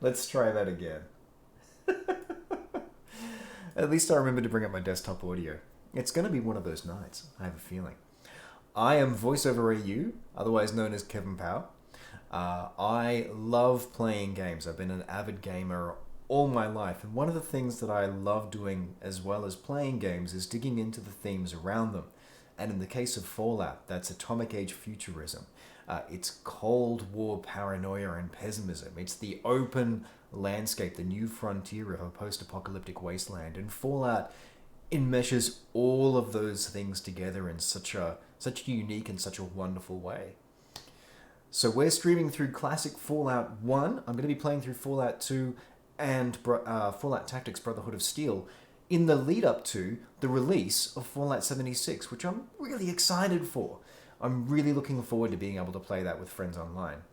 Let's try that again. At least I remember to bring up my desktop audio. It's going to be one of those nights, I have a feeling. I am VoiceOver AU, otherwise known as Kevin Powell. I love playing games. I've been an avid gamer all my life, and one of the things that I love doing as well as playing games is digging into the themes around them. And in the case of Fallout, that's atomic age futurism. It's Cold War paranoia and pessimism. It's the open landscape, the new frontier of a post-apocalyptic wasteland. And Fallout enmeshes all of those things together in such a unique and such a wonderful way. So we're streaming through classic Fallout 1. I'm going to be playing through Fallout 2 and Fallout Tactics Brotherhood of Steel in the lead up to the release of Fallout 76, which I'm really excited for. I'm really looking forward to being able to play that with friends online.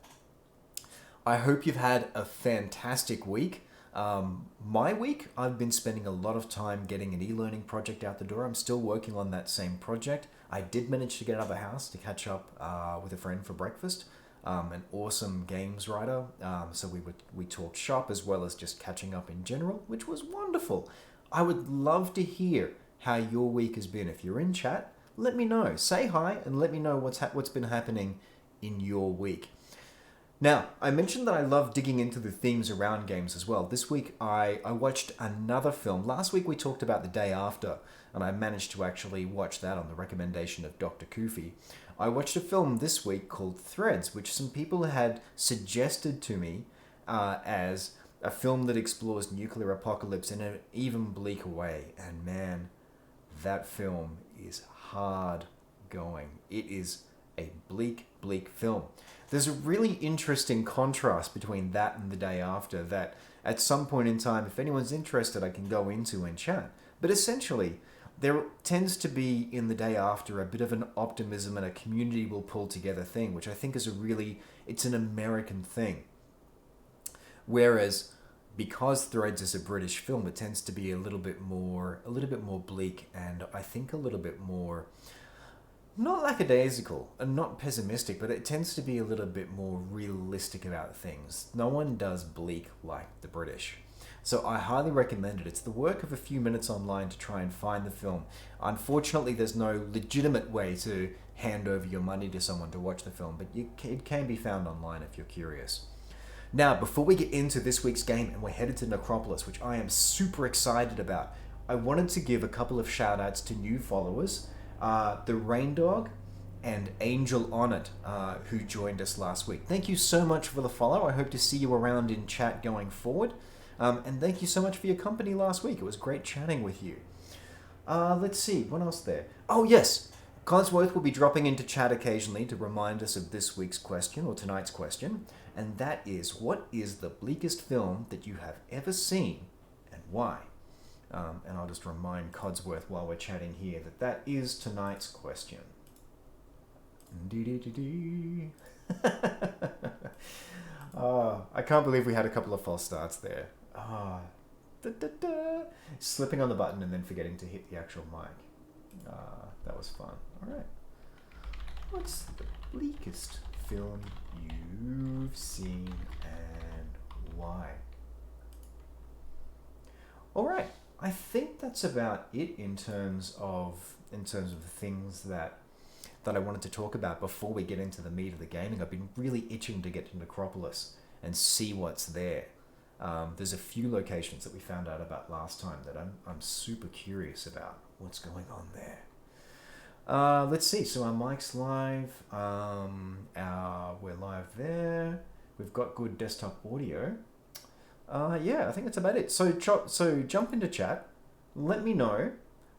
I hope you've had a fantastic week. My week, I've been spending a lot of time getting an e-learning project out the door. I'm still working on that same project. I did manage to get out of the house to catch up with a friend for breakfast, an awesome games writer. So we talked shop as well as just catching up in general, which was wonderful. I would love to hear how your week has been. If you're in chat, let me know. Say hi and let me know what's been happening in your week. Now, I mentioned that I love digging into the themes around games as well. This week, I watched another film. Last week, we talked about The Day After, and I managed to actually watch that on the recommendation of Dr. Kufi. I watched a film this week called Threads, which some people had suggested to me as a film that explores nuclear apocalypse in an even bleaker way. And man, that film is hard going. It is a bleak, bleak film. There's a really interesting contrast between that and The Day After that at some point in time, if anyone's interested, I can go into and chat. But essentially, there tends to be in The Day After a bit of an optimism and a community will pull together thing, which I think is it's an American thing. Whereas, because Threads is a British film, it tends to be a little bit more bleak and I think a little bit more not lackadaisical and not pessimistic, but it tends to be a little bit more realistic about things. No one does bleak like the British. So I highly recommend it. It's the work of a few minutes online to try and find the film. Unfortunately, there's no legitimate way to hand over your money to someone to watch the film, but it can be found online if you're curious. Now, before we get into this week's game and we're headed to Necropolis, which I am super excited about, I wanted to give a couple of shout outs to new followers. The Rain Dog and Angel On It, who joined us last week. Thank you so much for the follow. I hope to see you around in chat going forward. And thank you so much for your company last week. It was great chatting with you. Let's see, what else there? Oh, yes. Codsworth will be dropping into chat occasionally to remind us of this week's question, or tonight's question. And that is, what is the bleakest film that you have ever seen, and why? And I'll just remind Codsworth while we're chatting here that is tonight's question. I can't believe we had a couple of false starts there. Slipping on the button and then forgetting to hit the actual mic. That was fun. All right. What's the bleakest film you've seen and why? All right. I think that's about it in terms of things that I wanted to talk about before we get into the meat of the gaming. I've been really itching to get to Necropolis and see what's there. There's a few locations that we found out about last time that I'm super curious about what's going on there. Let's see. So our mic's live. We're live there. We've got good desktop audio. Yeah, I think that's about it. So jump into chat. Let me know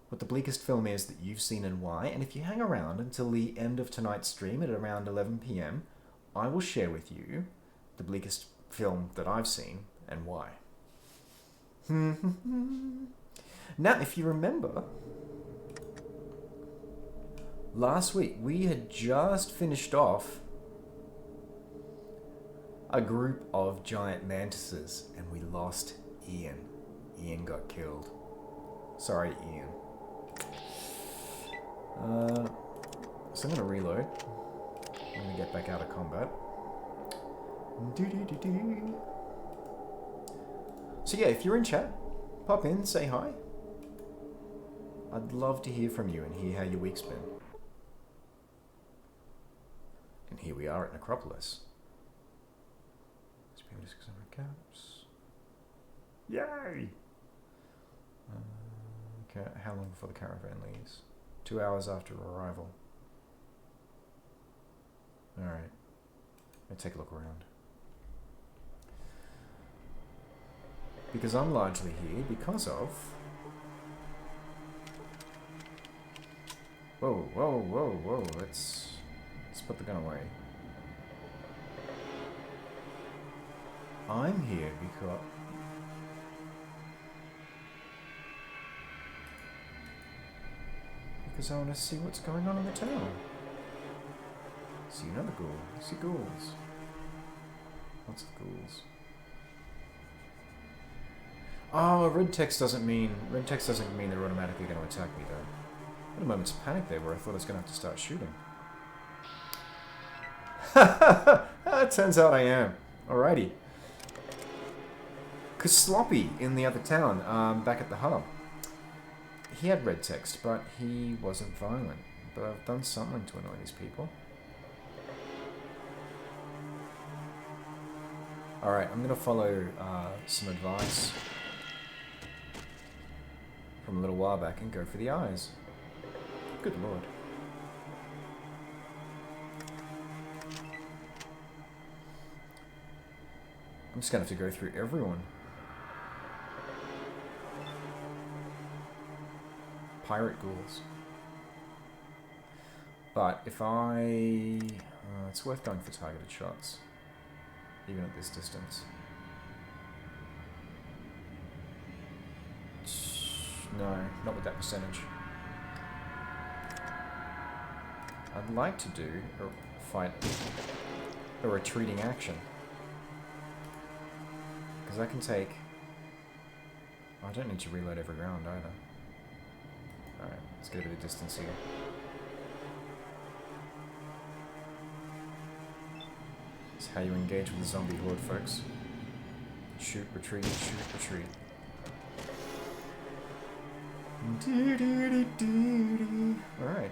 what the bleakest film is that you've seen and why. And if you hang around until the end of tonight's stream at around 11 p.m, I will share with you the bleakest film that I've seen and why. Now, if you remember, last week we had just finished off a group of giant mantises and we lost Ian. Ian got killed. Sorry, Ian. So I'm going to reload. I'm going to get back out of combat. So yeah, if you're in chat, pop in, say hi. I'd love to hear from you and hear how your week's been. And here we are at Necropolis. Caps. Yay! Okay, how long before the caravan leaves? 2 hours after arrival. Alright. Let's take a look around. Because I'm largely here because of... Whoa, whoa, whoa, whoa. Let's put the gun away. I'm here because I want to see what's going on in the town. See another ghoul. See ghouls. Lots of ghouls. Oh, red text doesn't mean they're automatically going to attack me though. I had a moment's panic there where I thought I was going to have to start shooting. It turns out I am. Alrighty. Because Sloppy in the other town, back at the hub, he had red text, but he wasn't violent. But I've done something to annoy these people. Alright, I'm going to follow some advice from a little while back and go for the eyes. Good lord. I'm just going to have to go through everyone. Pirate ghouls. But if I... it's worth going for targeted shots. Even at this distance. No, not with that percentage. I'd like to do a retreating action. Because I can take... I don't need to reload every round either. Alright, let's get a bit of distance here. That's how you engage with the zombie horde, folks. Shoot, retreat, shoot, retreat. Alright,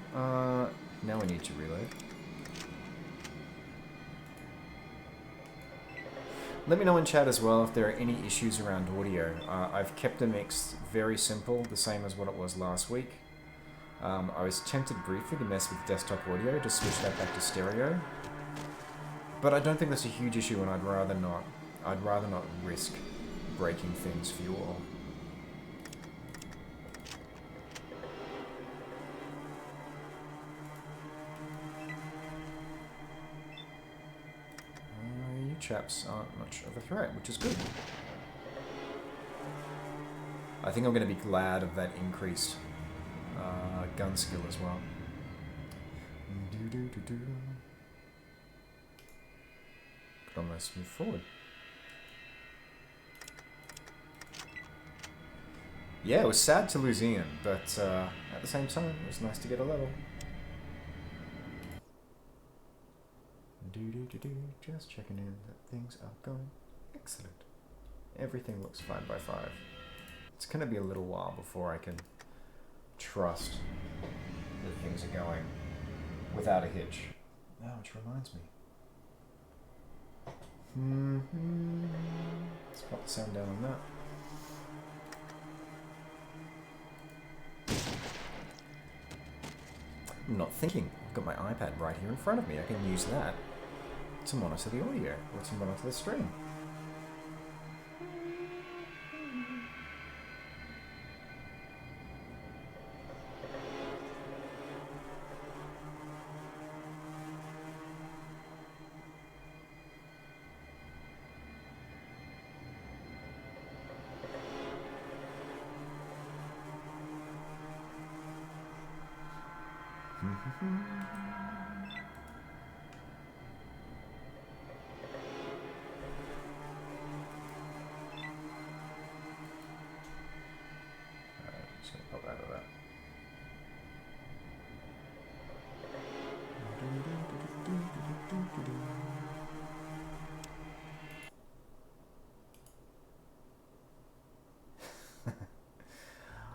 now we need to reload. Let me know in chat as well if there are any issues around audio. I've kept the mix very simple, the same as what it was last week. I was tempted briefly to mess with desktop audio, to switch that back to stereo. But I don't think that's a huge issue, and I'd rather not risk breaking things for you all. You chaps aren't much of a threat, which is good. I think I'm going to be glad of that increased gun skill as well. But let's move forward. Yeah, it was sad to lose Ian, but at the same time, it was nice to get a level. Just checking in that things are going excellent. Everything looks 5x5. It's going to be a little while before I can trust that things are going without a hitch. Oh, which reminds me. Let's pop the sound down on that. I'm not thinking. I've got my iPad right here in front of me. I can use that to monitor the audio or to monitor the stream.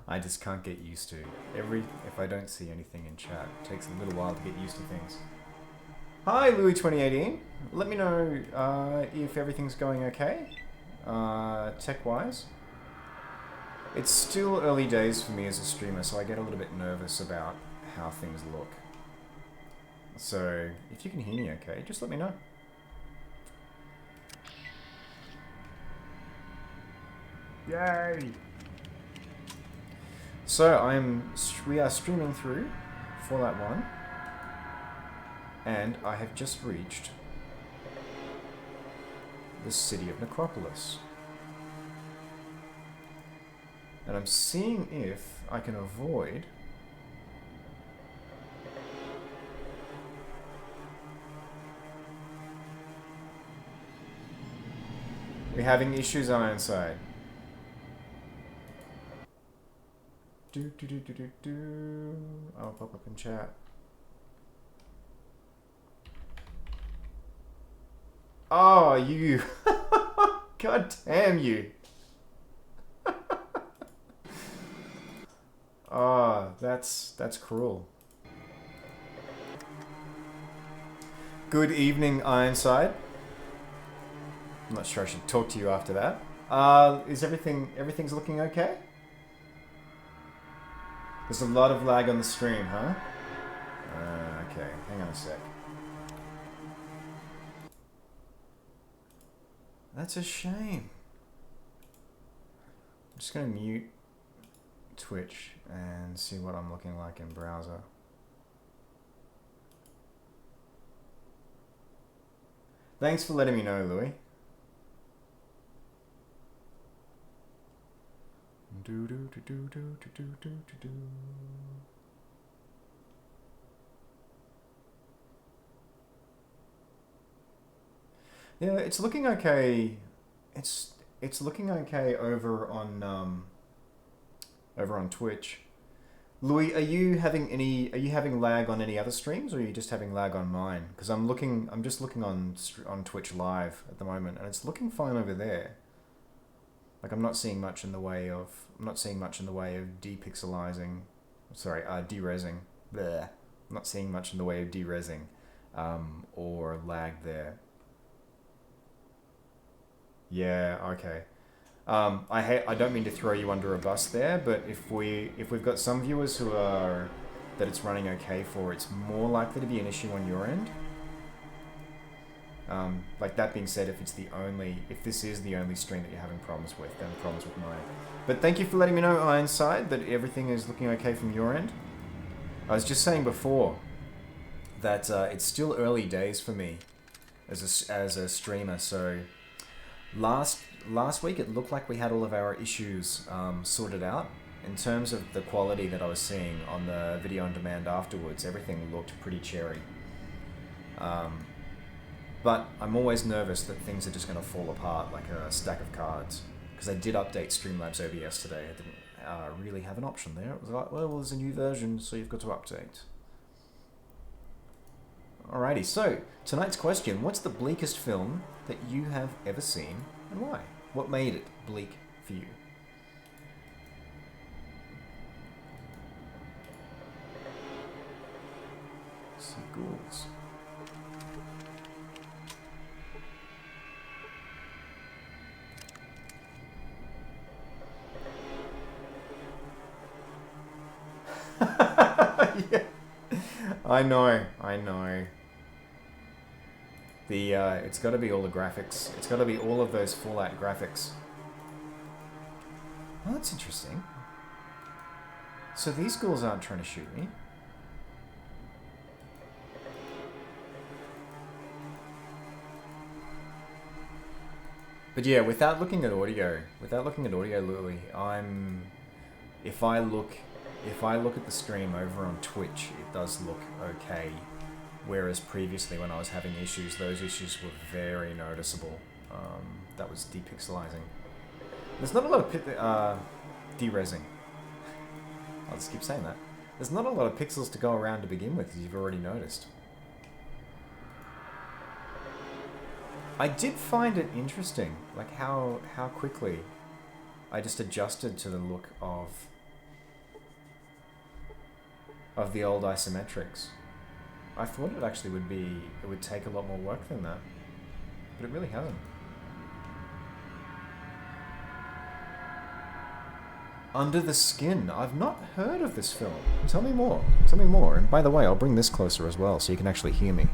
I just can't get used to. If I don't see anything in chat, it takes a little while to get used to things. Hi, Louis2018. Let me know if everything's going okay, tech-wise. It's still early days for me as a streamer, so I get a little bit nervous about how things look. So, if you can hear me okay, just let me know. Yay! So, we are streaming through Fallout 1, and I have just reached the city of Necropolis. And I'm seeing if I can avoid we're having issues on Ironside. I'll pop up in chat. Oh, you. God damn you. Oh, that's cruel. Good evening, Ironside. I'm not sure I should talk to you after that. Is everything's looking okay? There's a lot of lag on the stream, huh? Okay, hang on a sec. That's a shame. I'm just gonna mute Twitch and see what I'm looking like in browser. Thanks for letting me know, Louis. Yeah, it's looking okay. It's looking okay over on Twitch. Louis, are you having lag on any other streams, or are you just having lag on mine? Because I'm just looking on Twitch Live at the moment, and it's looking fine over there. Like I'm not seeing much in the way of depixelizing. Sorry, derezzing. Bleh. I'm not seeing much in the way of derezzing or lag there. Yeah. Okay. I don't mean to throw you under a bus there, but if we've got some viewers who are that it's running okay for, it's more likely to be an issue on your end. Like that being said, if this is the only stream that you're having problems with, then problems with mine. But thank you for letting me know, Ironside, that everything is looking okay from your end. I was just saying before that it's still early days for me as a streamer. So last week it looked like we had all of our issues sorted out. In terms of the quality that I was seeing on the video on demand afterwards, everything looked pretty cherry. But I'm always nervous that things are just going to fall apart like a stack of cards. Because I did update Streamlabs OBS today. I didn't really have an option there. It was like, well, there's a new version, so you've got to update. Alrighty, so tonight's question: what's the bleakest film that you have ever seen, and why? What made it bleak for you? Some ghouls. Yeah. I know. The it's got to be all the graphics. It's got to be all of those Fallout graphics. Oh, that's interesting. So these ghouls aren't trying to shoot me. But yeah, without looking at audio, Louis, if I look at the stream over on Twitch, it does look okay. Whereas previously, when I was having issues, those issues were very noticeable. That was depixelizing. There's not a lot of derezzing. I'll just keep saying that. There's not a lot of pixels to go around to begin with, as you've already noticed. I did find it interesting, like how quickly I just adjusted to the look of of the old isometrics. I thought it actually would take a lot more work than that, but it really hasn't. Under the Skin. I've not heard of this film. Tell me more. Tell me more. And by the way, I'll bring this closer as well so you can actually hear me.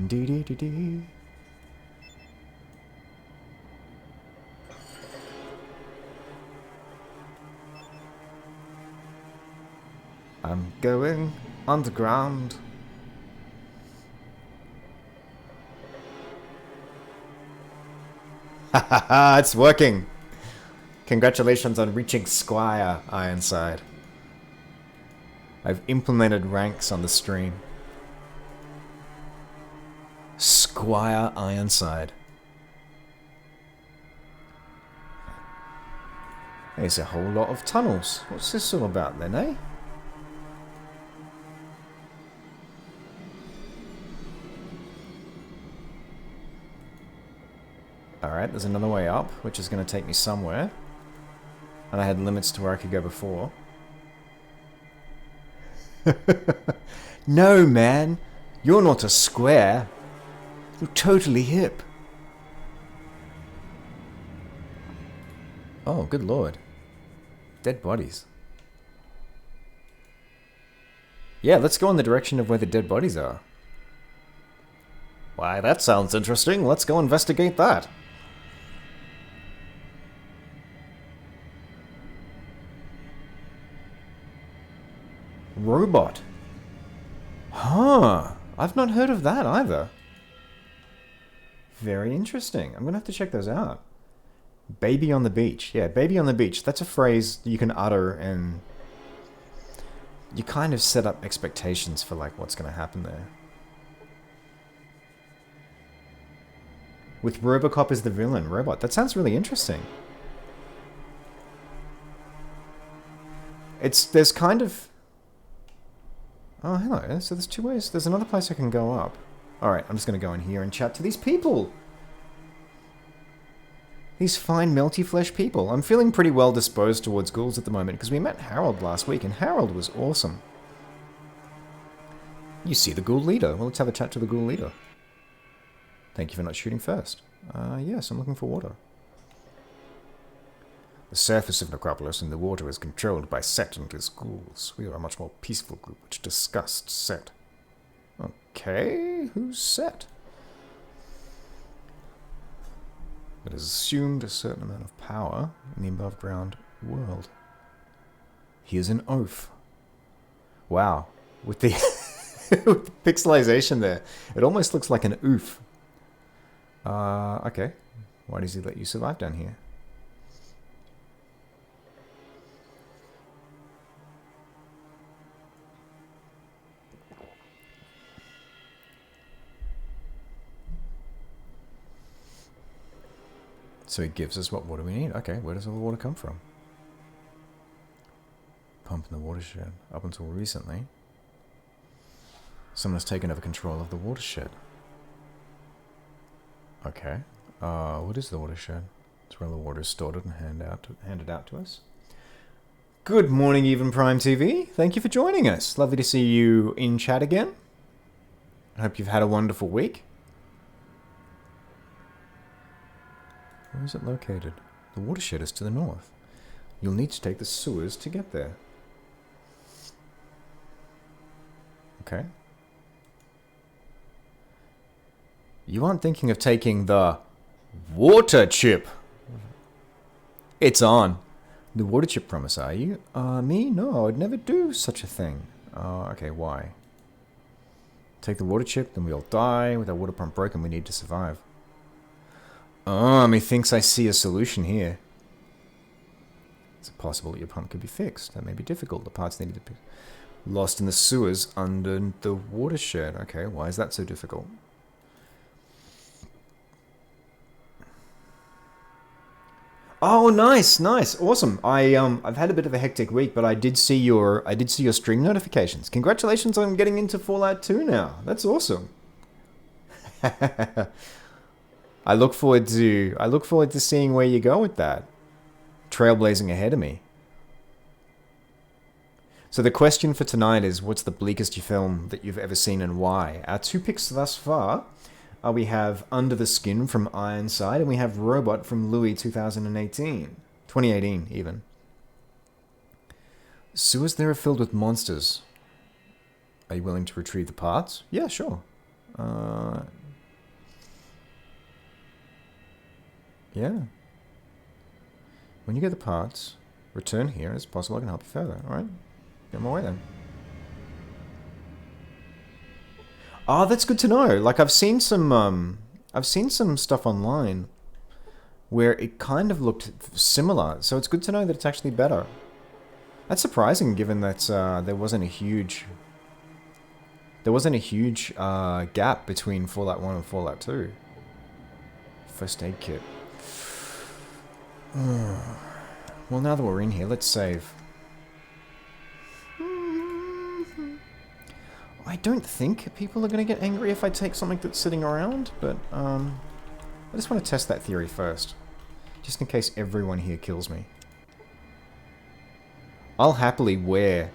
Dee-dee-dee-dee. I'm going underground. Ha ha ha, it's working! Congratulations on reaching Squire, Ironside. I've implemented ranks on the stream. Squire Ironside. There's a whole lot of tunnels. What's this all about then, eh? Alright, there's another way up, which is going to take me somewhere. And I had limits to where I could go before. No, man. You're not a square. You're totally hip. Oh, good lord. Dead bodies. Yeah, let's go in the direction of where the dead bodies are. Why, that sounds interesting. Let's go investigate that. Robot. Huh. I've not heard of that either. Very interesting. I'm going to have to check those out. Baby on the beach. Yeah, baby on the beach. That's a phrase you can utter and you kind of set up expectations for like what's going to happen there. With Robocop as the villain. Robot. That sounds really interesting. There's kind of... Oh, hello. So there's two ways. There's another place I can go up. Alright, I'm just going to go in here and chat to these people. These fine, melty flesh people. I'm feeling pretty well disposed towards ghouls at the moment because we met Harold last week and Harold was awesome. You see the ghoul leader. Well, let's have a chat to the ghoul leader. Thank you for not shooting first. Yes, I'm looking for water. The surface of Necropolis and the water is controlled by Set and his ghouls. We are a much more peaceful group which disgusts Set. Okay, who's Set? It has assumed a certain amount of power in the above-ground world. He is an oaf. Wow. With the, with the pixelization there, it almost looks like an oof. Okay. Why does he let you survive down here? So he gives us what water we need. Okay, where does all the water come from? Pump in the watershed. Up until recently, someone has taken over control of the watershed. Okay. What is the watershed? It's where the water is stored and handed out to us. Good morning, Even Prime TV. Thank you for joining us. Lovely to see you in chat again. I hope you've had a wonderful week. Where is it located? The watershed is to the north. You'll need to take the sewers to get there. Okay. You aren't thinking of taking the water chip. It's on. The water chip promise, are you? Me? No, I'd never do such a thing. Okay, why? Take the water chip, then we all die. With our water pump broken, we need to survive. Methinks I see a solution here. Is it possible that your pump could be fixed? That may be difficult. The parts needed to be lost in the sewers under the watershed. Okay, why is that so difficult? Oh, nice, nice, awesome. I've had a bit of a hectic week, but I did see your stream notifications. Congratulations on getting into Fallout 2 now. That's awesome. I look forward to seeing where you go with that. Trailblazing ahead of me. So the question for tonight is, what's the bleakest film that you've ever seen and why? Our 2 picks thus far are we have Under the Skin from Ironside and we have Robot from Louis 2018 even. Sewers there are filled with monsters. Are you willing to retrieve the parts? Yeah, sure. Yeah. When you get the parts, return here. It's possible I can help you further. Alright? Get my way then. Oh, that's good to know. Like, I've seen some stuff online where it kind of looked similar. So it's good to know that it's actually better. That's surprising, given that there wasn't a huge gap between Fallout 1 and Fallout 2. First aid kit. Well, now that we're in here, let's save. I don't think people are going to get angry if I take something that's sitting around, but I just want to test that theory first. Just in case everyone here kills me. I'll happily wear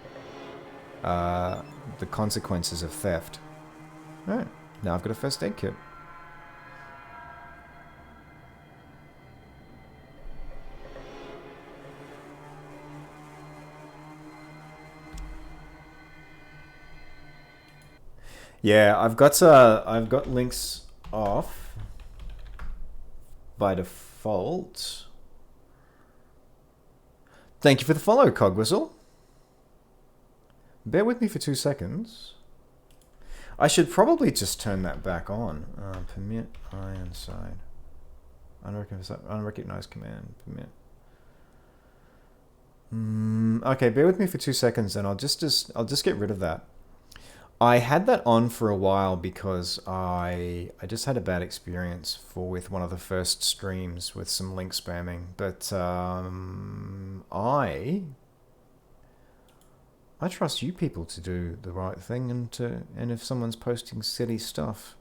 the consequences of theft. Alright, now I've got a first aid kit. Yeah, I've got links off by default. Thank you for the follow, Cogwhistle. Bear with me for 2 seconds. I should probably just turn that back on. Permit Ironside. Unrecognized command. Permit. Okay, bear with me for 2 seconds, and I'll just get rid of that. I had that on for a while because I just had a bad experience with one of the first streams with some link spamming. But I trust you people to do the right thing and if someone's posting silly stuff,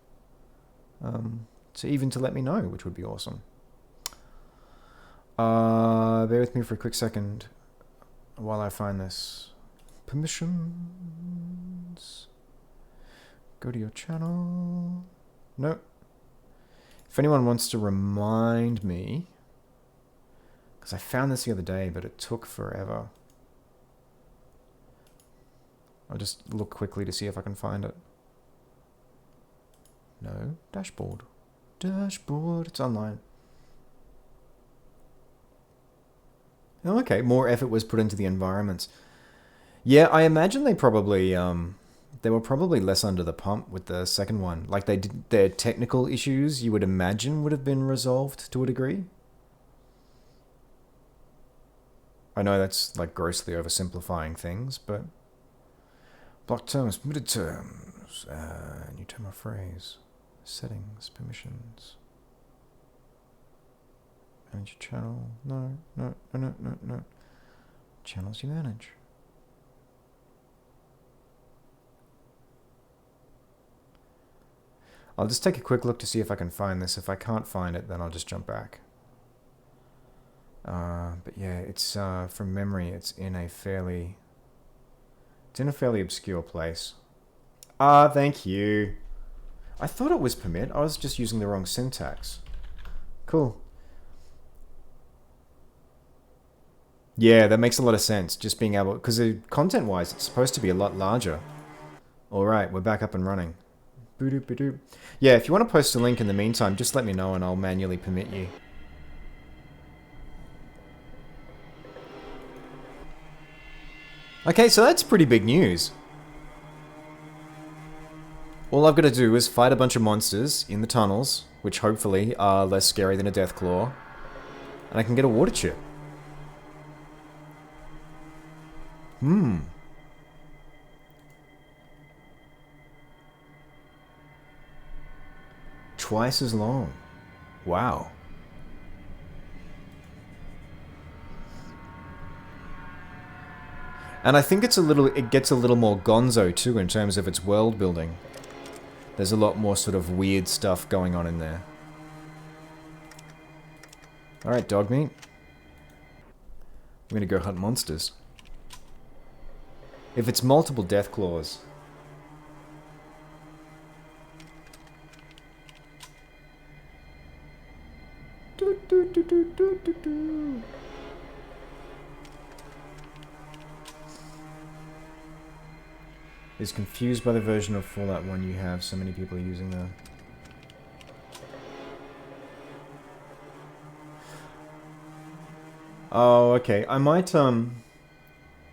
to let me know, which would be awesome. Bear with me for a quick second while I find this. Permissions. Go to your channel. No. If anyone wants to remind me, because I found this the other day, but it took forever. I'll just look quickly to see if I can find it. No. Dashboard. Dashboard. It's online. Oh, okay. More effort was put into the environments. Yeah, I imagine they were probably less under the pump with the second one. Like, their technical issues, you would imagine, would have been resolved to a degree. I know that's, like, grossly oversimplifying things, but... Block terms, permitted terms, new term or phrase, settings, permissions. Manage your channel. No. Channels you manage. I'll just take a quick look to see if I can find this. If I can't find it, then I'll just jump back. But yeah, it's from memory. It's in a fairly obscure place. Thank you. I thought it was permit. I was just using the wrong syntax. Cool. Yeah, that makes a lot of sense. Just being able, because content-wise, it's supposed to be a lot larger. All right, we're back up and running. Boop-doop-ba-doop. Yeah, if you want to post a link in the meantime, just let me know and I'll manually permit you. Okay, so that's pretty big news. All I've got to do is fight a bunch of monsters in the tunnels, which hopefully are less scary than a Deathclaw, and I can get a water chip. Twice as long. Wow. And I think it gets a little more gonzo too in terms of its world building. There's a lot more sort of weird stuff going on in there. Alright, dog meat. I'm gonna go hunt monsters. If it's multiple death claws... Do, do, do, do, do, do, do. Is confused by the version of Fallout 1 you have. So many people are using the... Oh, okay. I might,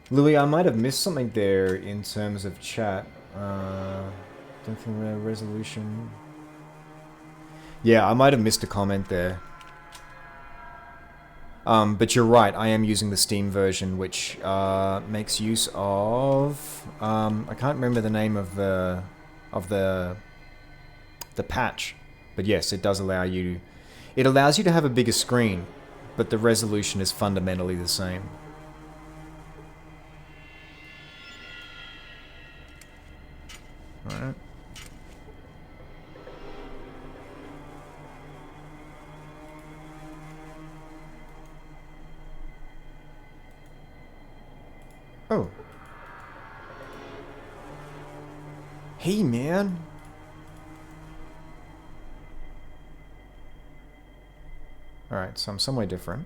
Louis, I might have missed something there in terms of chat. Don't think we're resolution... Yeah, I might have missed a comment there. But you're right, I am using the Steam version, which makes use of... I can't remember the name of the patch. But yes, it does allow you... It allows you to have a bigger screen, but the resolution is fundamentally the same. Alright. Oh. Hey, man. Alright, so I'm somewhere different.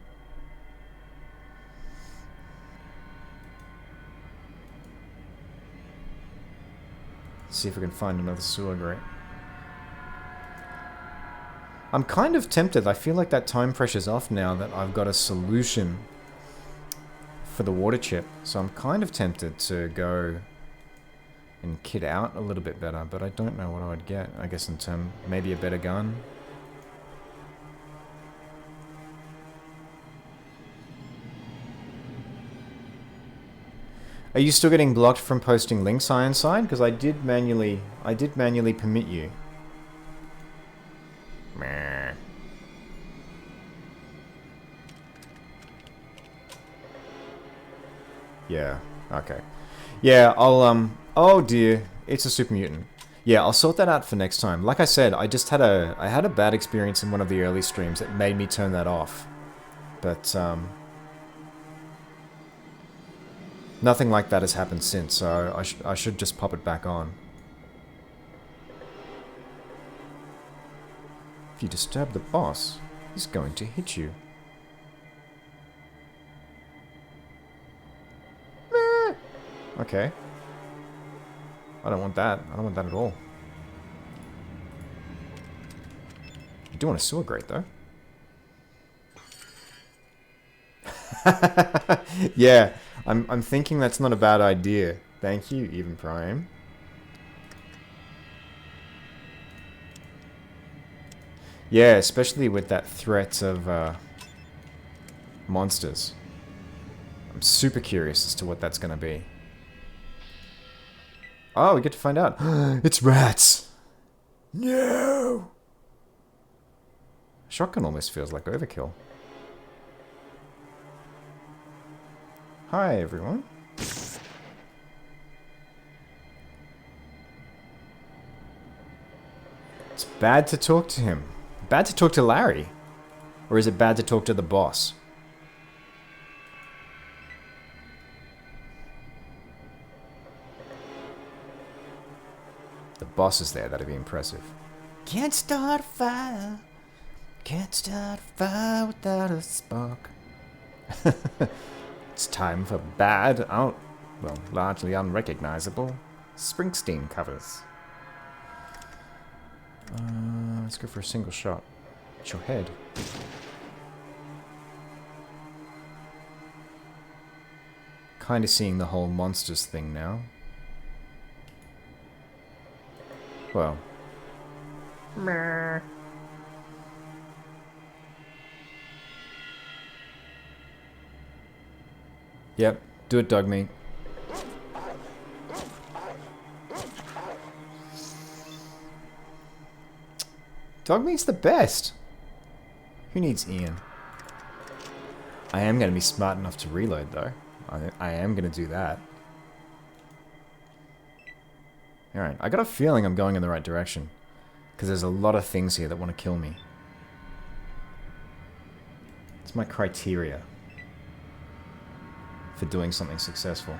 Let's see if we can find another sewer grate. I'm kind of tempted. I feel like that time pressure's off now that I've got a solution for the water chip. So I'm kind of tempted to go and kit out a little bit better, but I don't know what I would get. I guess in term, maybe a better gun. Are you still getting blocked from posting links, Ironside? Because I did manually permit you. Meh. Yeah, okay. Yeah, I'll, oh dear, it's a super mutant. Yeah, I'll sort that out for next time. Like I said, I had a bad experience in one of the early streams that made me turn that off. But, nothing like that has happened since, so I should just pop it back on. If you disturb the boss, he's going to hit you. Meh. Okay. I don't want that. I don't want that at all. I do want a sewer grate, though. Yeah, I'm thinking that's not a bad idea. Thank you, Even Prime. Yeah, especially with that threat of monsters. I'm super curious as to what that's going to be. Oh, we get to find out. It's rats! No! Shotgun almost feels like overkill. Hi, everyone. It's bad to talk to him. Bad to talk to Larry? Or is it bad to talk to the boss? The boss is there, that'd be impressive. Can't start a fire. Can't start a fire without a spark. It's time for bad, well, largely unrecognizable Springsteen covers. Let's go for a single shot. It's your head. Kind of seeing the whole monsters thing now. Well. Meh. Yep, do it, dog meat. Dog meat's the best. Who needs Ian? I am going to be smart enough to reload, though. I am going to do that. Alright, I got a feeling I'm going in the right direction. Because there's a lot of things here that want to kill me. It's my criteria for doing something successful.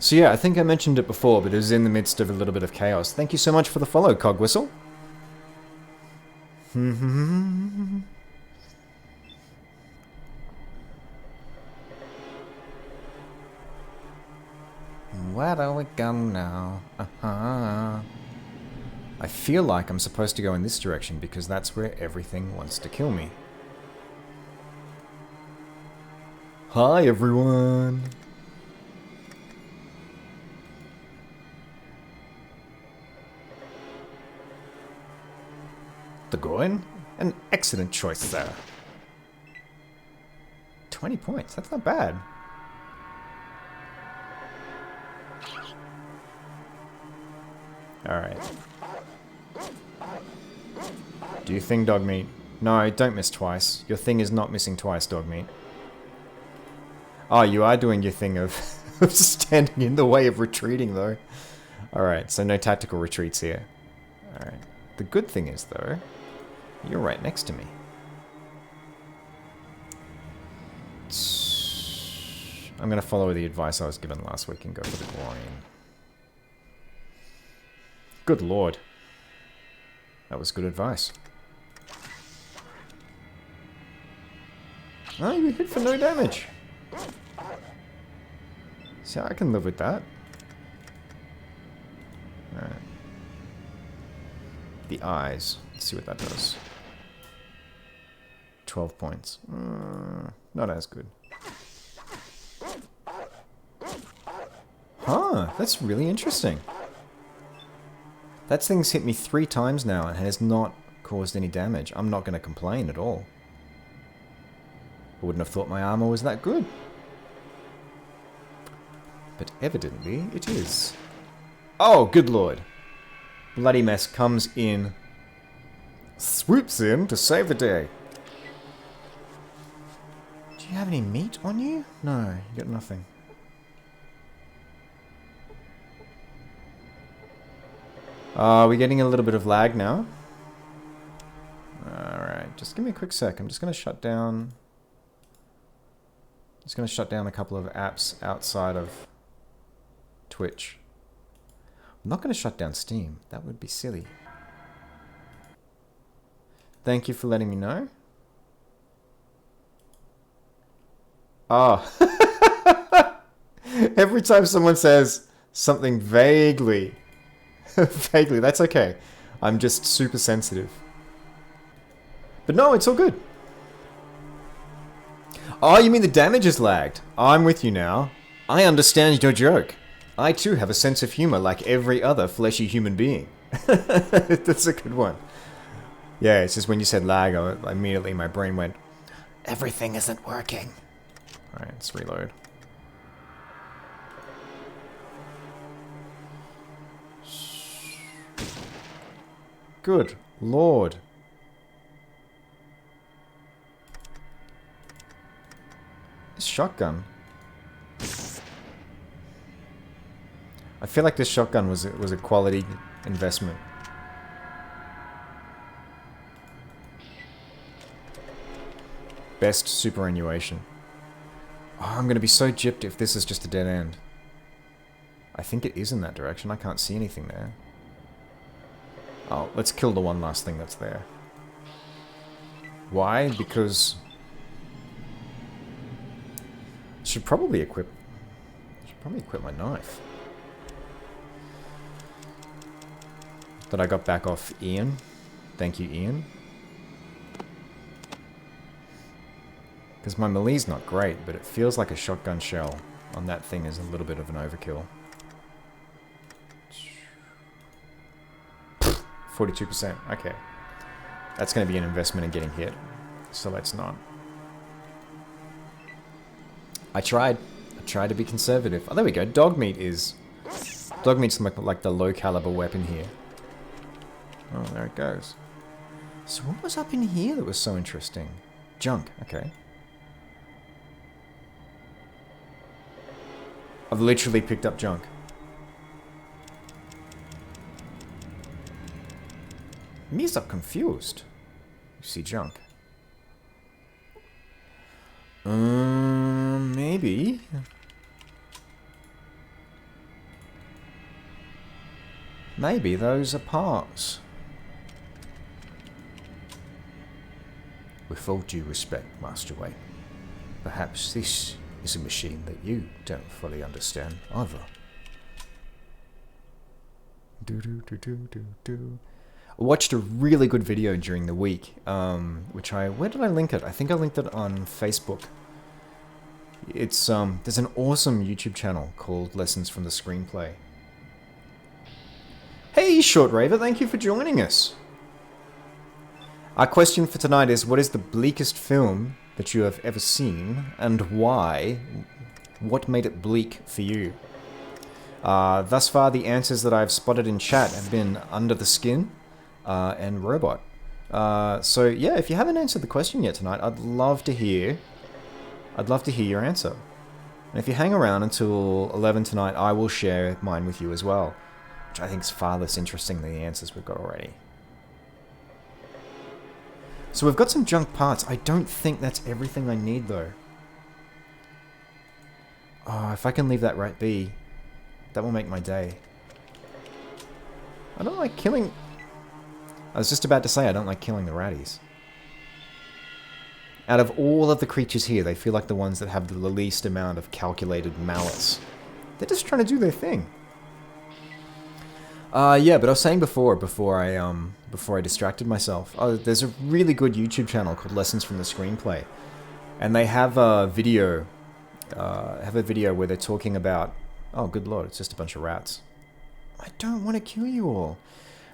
So yeah, I think I mentioned it before, but it was in the midst of a little bit of chaos. Thank you so much for the follow, Cogwhistle. Where do we go now? I feel like I'm supposed to go in this direction because that's where everything wants to kill me. Hi, everyone! The Goin? An excellent choice, sir. 20 points, that's not bad. Alright. Do your thing, dog meat. No, don't miss twice. Your thing is not missing twice, dog meat. Oh, you are doing your thing of, of standing in the way of retreating, though. Alright, so no tactical retreats here. Alright. The good thing is, though, you're right next to me. I'm going to follow the advice I was given last week and go for the groin. Good lord. That was good advice. Oh, you hit for no damage. See, I can live with that. Alright. The eyes. Let's see what that does. 12 points. Not as good. Huh, that's really interesting. That thing's hit me 3 times now and has not caused any damage. I'm not going to complain at all. I wouldn't have thought my armor was that good. But evidently it is. Oh, good lord. Bloody Mess comes in. Swoops in to save the day. Do you have any meat on you? No, you got nothing. We're getting a little bit of lag now. Alright, just give me a quick sec. I'm just going to shut down... Just going to shut down a couple of apps outside of Twitch. I'm not going to shut down Steam. That would be silly. Thank you for letting me know. Oh. Every time someone says something vaguely... vaguely, that's okay. I'm just super sensitive. But no, it's all good. Oh, you mean the damage is lagged? I'm with you now. I understand your joke. I too have a sense of humor like every other fleshy human being. That's a good one. Yeah, it's just when you said lag, immediately my brain went, everything isn't working. Alright, let's reload. Good lord. This shotgun. I feel like this shotgun was a quality investment. Best superannuation. Oh, I'm gonna be so gypped if this is just a dead end. I think it is in that direction. I can't see anything there. Oh, let's kill the one last thing that's there. Why? Because... Should probably equip my knife. That I got back off Ian. Thank you, Ian. Because my melee's not great, but it feels like a shotgun shell on that thing is a little bit of an overkill. 42%. Okay. That's going to be an investment in getting hit. So let's not. I tried to be conservative. Oh, there we go. Dog meat's like the low caliber weapon here. Oh, there it goes. So what was up in here that was so interesting? Junk. Okay. I've literally picked up junk. Me's up confused. You see junk. Maybe. Maybe those are parts. With all due respect, Master Wayne, perhaps this is a machine that you don't fully understand either. I watched a really good video during the week, where did I link it? I think I linked it on Facebook. It's, there's an awesome YouTube channel called Lessons from the Screenplay. Hey, Short Raver, thank you for joining us. Our question for tonight is, what is the bleakest film that you have ever seen, and why? What made it bleak for you? Thus far, the answers that I've spotted in chat have been Under the Skin and Robot. So yeah, if you haven't answered the question yet tonight, I'd love to hear your answer. And if you hang around until 11 tonight, I will share mine with you as well, which I think is far less interesting than the answers we've got already. So we've got some junk parts. I don't think that's everything I need, though. Oh, if I can leave that right be, that will make my day. I don't like killing... I was just about to say I don't like killing the ratties. Out of all of the creatures here, they feel like the ones that have the least amount of calculated malice. They're just trying to do their thing. Yeah, but I was saying before I distracted myself. There's a really good YouTube channel called Lessons from the Screenplay, and they have a video where they're talking about. Oh, good lord! It's just a bunch of rats. I don't want to kill you all.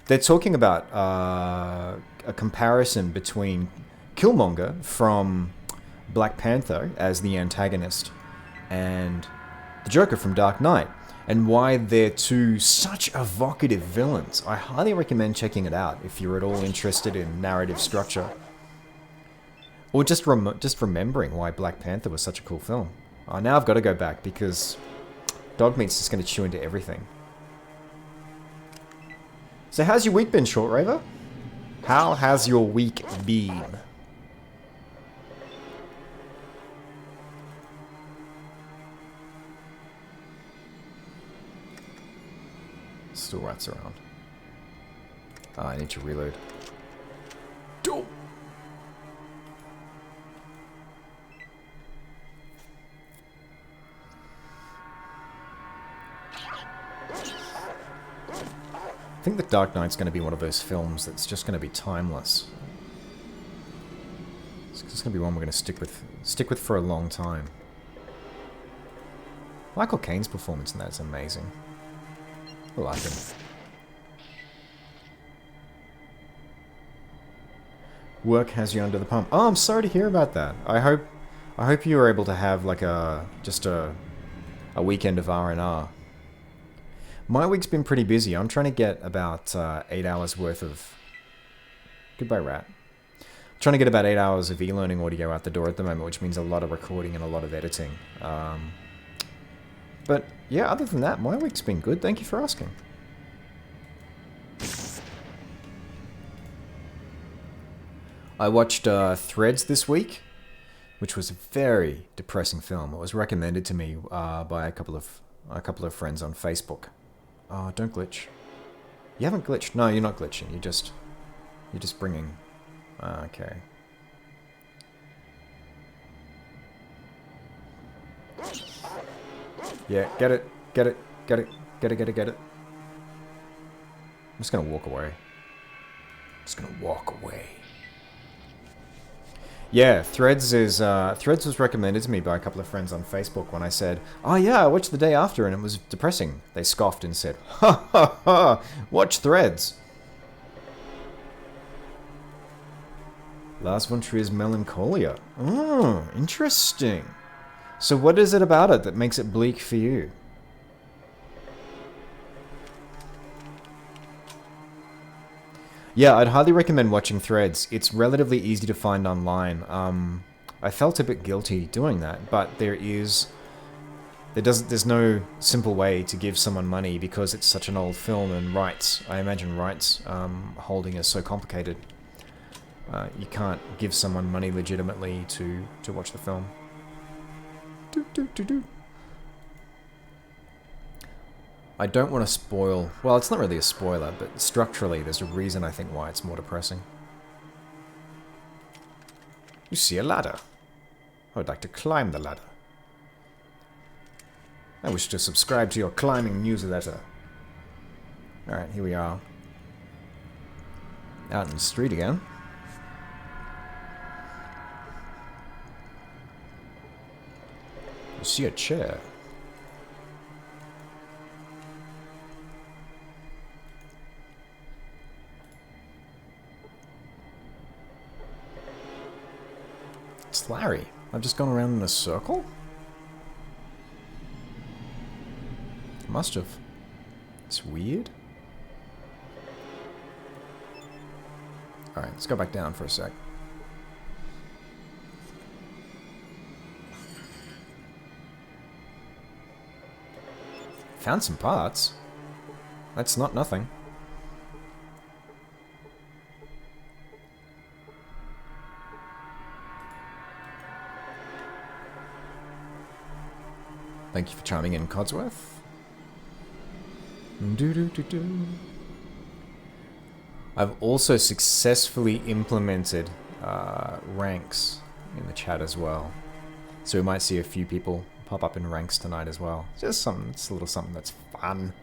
They're talking about a comparison between Killmonger from Black Panther as the antagonist and the Joker from Dark Knight, and why they're two such evocative villains. I highly recommend checking it out if you're at all interested in narrative structure. Or just remembering why Black Panther was such a cool film. Now I've got to go back because dog meat's just going to chew into everything. So how's your week been, Short Raver? How has your week been? Still rats around. I need to reload. Dope. I think The Dark Knight's going to be one of those films that's just going to be timeless. It's just going to be one we're going to stick with for a long time. Michael Caine's performance in that is amazing. I like him. Work has you under the pump. Oh, I'm sorry to hear about that. I hope you were able to have like just a weekend of R&R. My week's been pretty busy. I'm trying to get about 8 hours worth of... Goodbye, rat. I'm trying to get about 8 hours of e-learning audio out the door at the moment, which means a lot of recording and a lot of editing. But yeah, other than that, my week's been good. Thank you for asking. I watched Threads this week, which was a very depressing film. It was recommended to me by a couple of friends on Facebook. Oh, don't glitch. You haven't glitched. No, you're not glitching. You're just bringing... okay. Yeah, get it. Get it. Get it. Get it, get it, get it. I'm just gonna walk away. Just gonna walk away. Yeah, Threads was recommended to me by a couple of friends on Facebook when I said, oh yeah, I watched the day after and it was depressing. They scoffed and said, ha ha ha, watch Threads. Lars von Trier's Melancholia. Oh, interesting. So what is it about it that makes it bleak for you? Yeah, I'd highly recommend watching Threads. It's relatively easy to find online. I felt a bit guilty doing that, but there's no simple way to give someone money because it's such an old film and rights. I imagine rights holding is so complicated. You can't give someone money legitimately to watch the film. I don't want to spoil... Well, it's not really a spoiler, but structurally there's a reason I think why it's more depressing. You see a ladder. I would like to climb the ladder. I wish to subscribe to your climbing newsletter. Alright, here we are. Out in the street again. You see a chair. It's Larry. I've just gone around in a circle? Must have. It's weird. Alright, let's go back down for a sec. Found some parts. That's not nothing. Thank you for chiming in, Codsworth. I've also successfully implemented ranks in the chat as well. So we might see a few people pop up in ranks tonight as well. Just something, it's a little something that's fun.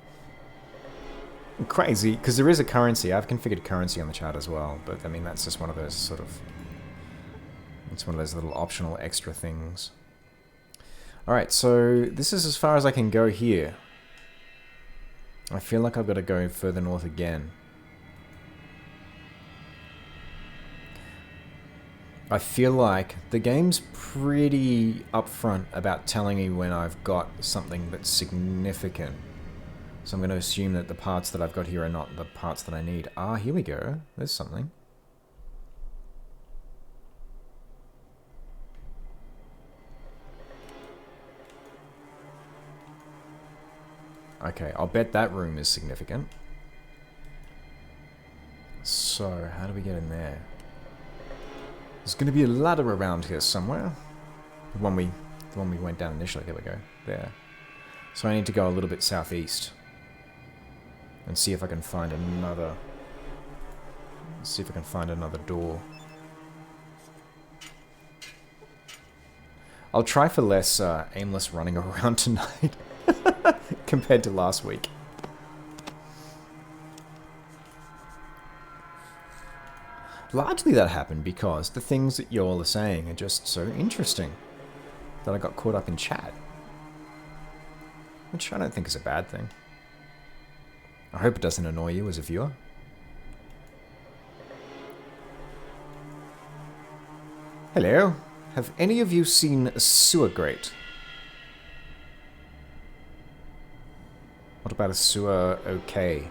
And crazy, because there is a currency. I've configured currency on the chat as well, but I mean, that's just one of those sort of... It's one of those little optional extra things. Alright, so this is as far as I can go here. I feel like I've got to go further north again. I feel like the game's pretty upfront about telling me when I've got something that's significant. So I'm going to assume that the parts that I've got here are not the parts that I need. Ah, here we go. There's something. Okay, I'll bet that room is significant. So, how do we get in there? There's going to be a ladder around here somewhere. The one we went down initially. There we go. There. So I need to go a little bit southeast. And see if I can find another... See if I can find another door. I'll try for less aimless running around tonight. Compared to last week. Largely that happened because the things that y'all are saying are just so interesting that I got caught up in chat. Which I don't think is a bad thing. I hope it doesn't annoy you as a viewer. Hello. Have any of you seen a sewer grate? What about a sewer okay?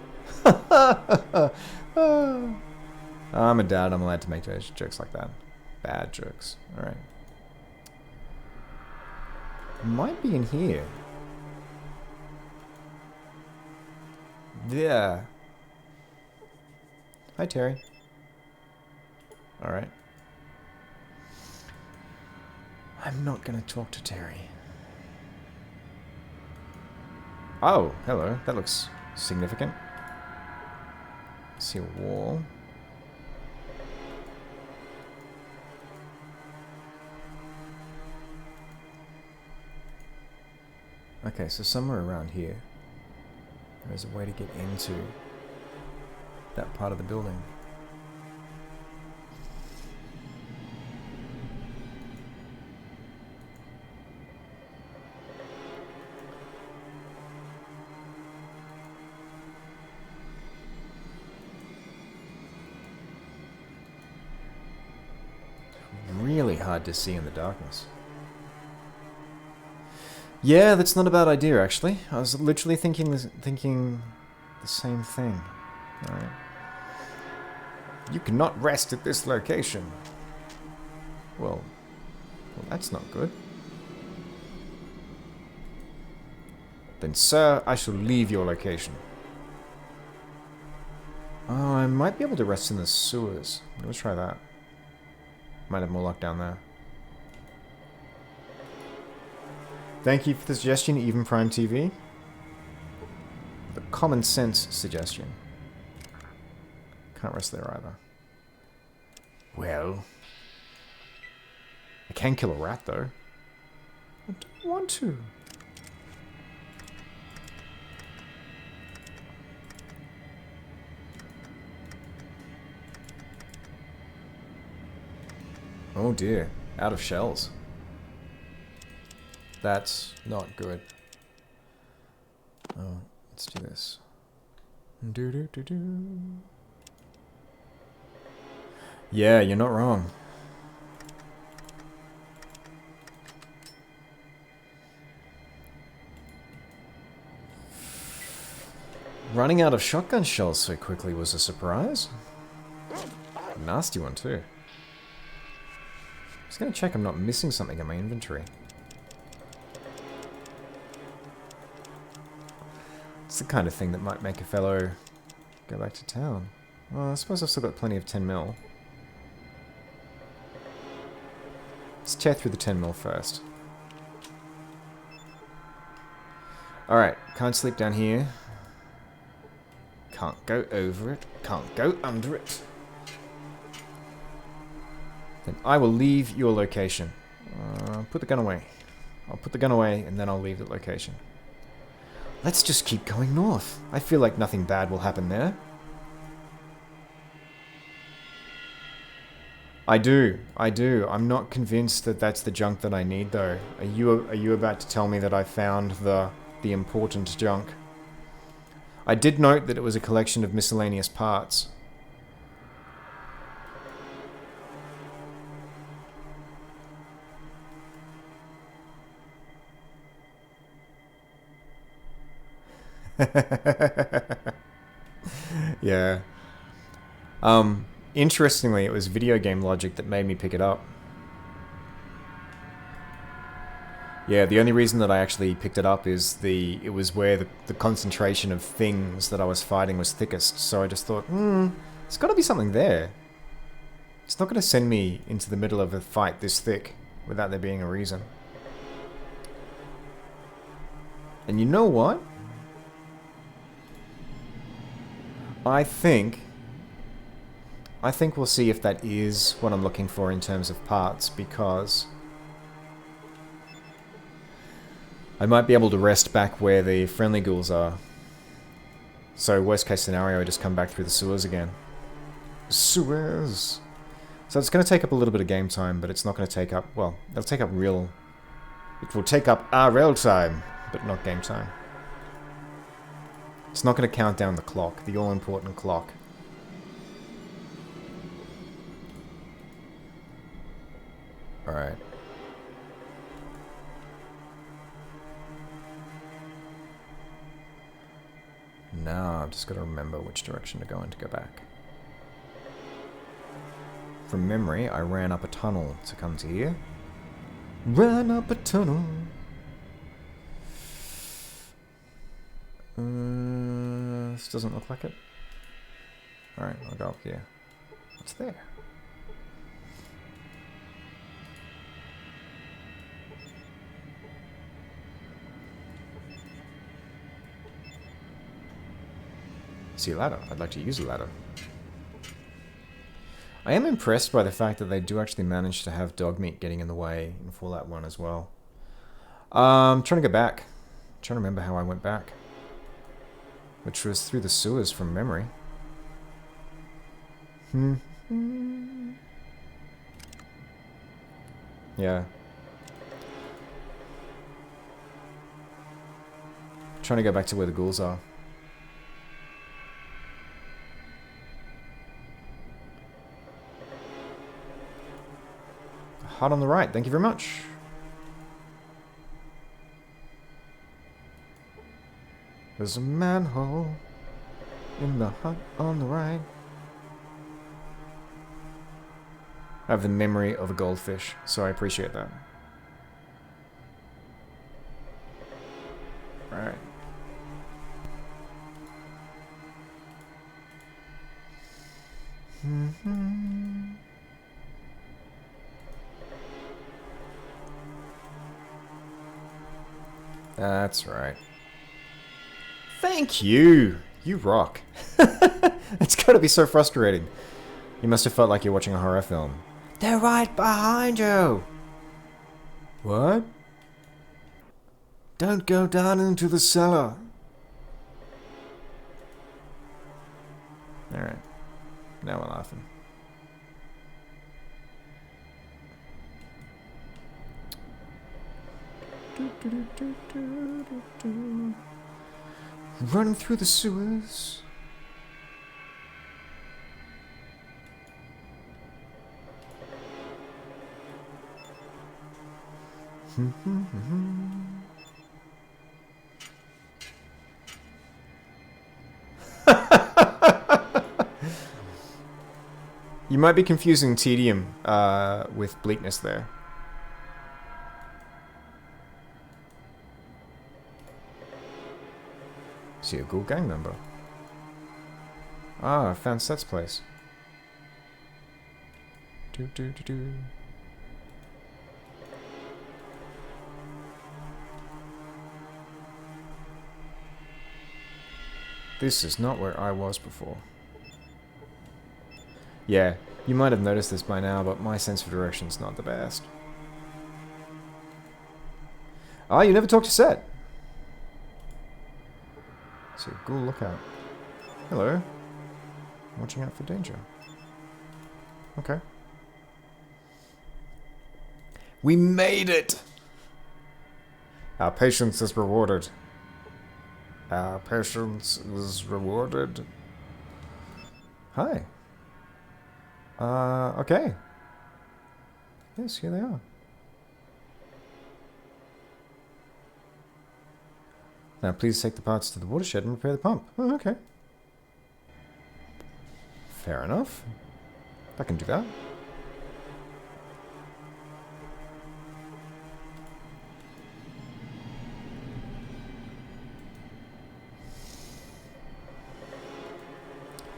I'm a dad, I'm allowed to make jokes like that. Bad jokes. Alright. Might be in here. Yeah. Hi, Terry. Alright. I'm not gonna talk to Terry. Oh, hello. That looks significant. I see a wall. Okay, so somewhere around here, there's a way to get into that part of the building. Really hard to see in the darkness. Yeah, that's not a bad idea, actually. I was literally thinking the same thing. Alright. You cannot rest at this location. Well, that's not good. Then, sir, I shall leave your location. Oh, I might be able to rest in the sewers. Let's try that. Might have more luck down there. Thank you for the suggestion, Even Prime TV. The common sense suggestion. Can't rest there either. Well, I can kill a rat though. I don't want to. Oh dear, out of shells. That's not good. Oh, let's do this. Yeah, you're not wrong. Running out of shotgun shells so quickly was a surprise. A nasty one too. Just gonna check I'm not missing something in my inventory. It's the kind of thing that might make a fellow go back to town. Well, I suppose I've still got plenty of 10 mil. Let's tear through the 10 mil first. Alright, can't sleep down here. Can't go over it. Can't go under it. Then I will leave your location. Put the gun away. I'll put the gun away and then I'll leave the location. Let's just keep going north. I feel like nothing bad will happen there. I do. I'm not convinced that that's the junk that I need though. Are you about to tell me that I found the important junk? I did note that it was a collection of miscellaneous parts. Yeah. Interestingly, it was video game logic that made me pick it up. Yeah, the only reason that I actually picked it up is it was where the concentration of things that I was fighting was thickest, so I just thought, there's got to be something there. It's not going to send me into the middle of a fight this thick without there being a reason. And you know what? I think we'll see if that is what I'm looking for in terms of parts, because I might be able to rest back where the friendly ghouls are. So worst case scenario, I just come back through the sewers again. Sewers! So it's going to take up a little bit of game time, but it's not going to take up, well, it'll take up it will take up RL time, but not game time. It's not going to count down the clock, the all-important clock. Alright. Now I've just got to remember which direction to go and to go back. From memory, I ran up a tunnel to come to here. Ran up a tunnel. This doesn't look like it. Alright, I'll go up here. What's there? See a ladder. I'd like to use a ladder. I am impressed by the fact that they do actually manage to have dog meat getting in the way in Fallout 1 as well. I'm trying to go back. I'm trying to remember how I went back. Which was through the sewers from memory. Yeah. Trying to go back to where the ghouls are. Hut on the right, thank you very much. There's a manhole in the hut on the right. I have the memory of a goldfish, so I appreciate that. Alright. That's right. Thank you! You rock. It's gotta be so frustrating. You must have felt like you're watching a horror film. They're right behind you! What? Don't go down into the cellar. Alright. Now we're laughing. Running through the sewers. You might be confusing tedium with bleakness there. See a ghoul gang member. Ah, I found Seth's place. This is not where I was before. Yeah, you might have noticed this by now, but my sense of direction's not the best. Ah, you never talked to Seth. So, ghoul lookout. Hello. Watching out for danger. Okay. We made it! Our patience is rewarded. Our patience is rewarded. Hi. Okay. Yes, here they are. Now please take the parts to the watershed and repair the pump. Oh, okay. Fair enough. I can do that.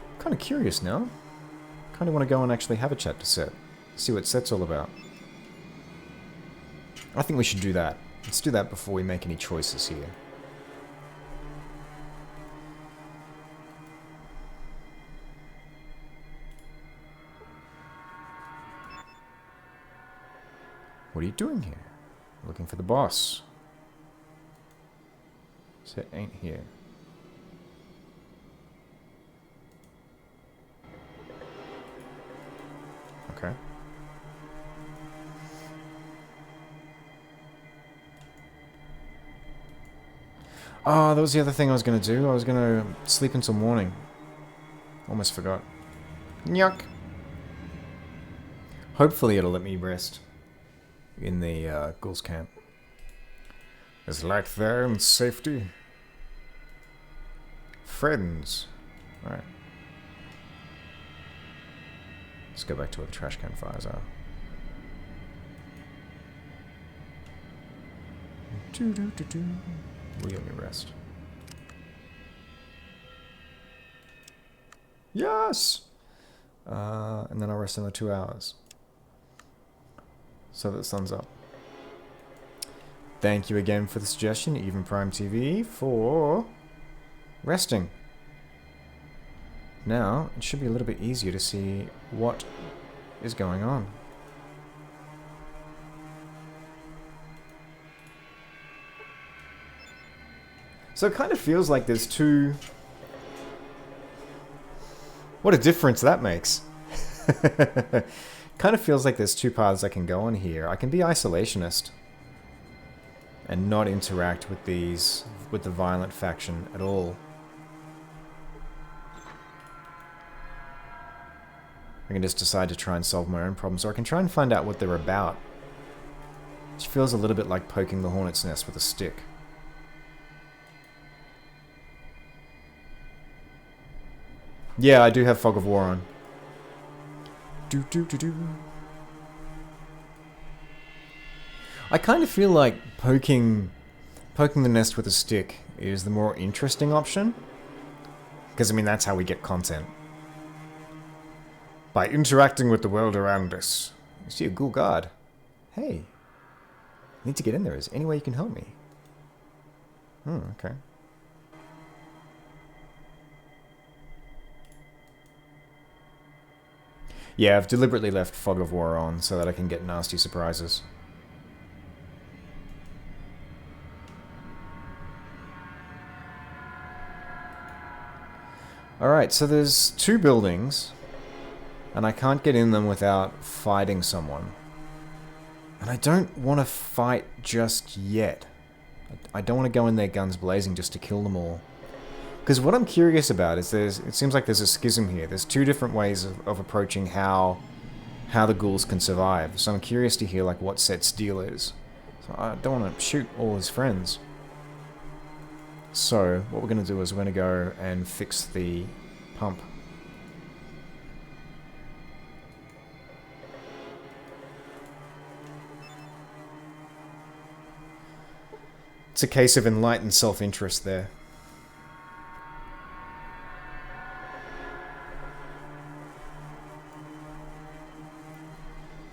I'm kind of curious now. Kind of want to go and actually have a chat to Seth. See what Seth's all about. I think we should do that. Let's do that before we make any choices here. What are you doing here? Looking for the boss. Seth ain't here. Okay. Oh, that was the other thing I was going to do. I was going to sleep until morning. Almost forgot. Yuck. Hopefully it'll let me rest in the ghouls camp. Is light there in safety? Friends. Alright. Let's go back to where the trash can fires are. Will you let me rest? Yes! And then I'll rest another 2 hours. So that the sun's up. Thank you again for the suggestion, Even Prime TV, for resting. Now, it should be a little bit easier to see what is going on. So it kind of feels like there's two... What a difference that makes. Kind of feels like there's two paths I can go on here. I can be isolationist and not interact with the violent faction at all. I can just decide to try and solve my own problems, or I can try and find out what they're about. Which feels a little bit like poking the hornet's nest with a stick. Yeah, I do have Fog of War on. I kind of feel like poking the nest with a stick is the more interesting option. Because, I mean, that's how we get content. By interacting with the world around us. You see a ghoul guard. Hey. I need to get in there. Is there any way you can help me? Hmm, okay. Yeah, I've deliberately left Fog of War on so that I can get nasty surprises. Alright, so there's 2 buildings, and I can't get in them without fighting someone. And I don't want to fight just yet. I don't want to go in there guns blazing just to kill them all. Because what I'm curious about is it seems like there's a schism here. There's 2 different ways of approaching how the ghouls can survive. So I'm curious to hear like what Set's deal is. So I don't want to shoot all his friends. So what we're going to do is we're going to go and fix the pump. It's a case of enlightened self-interest there.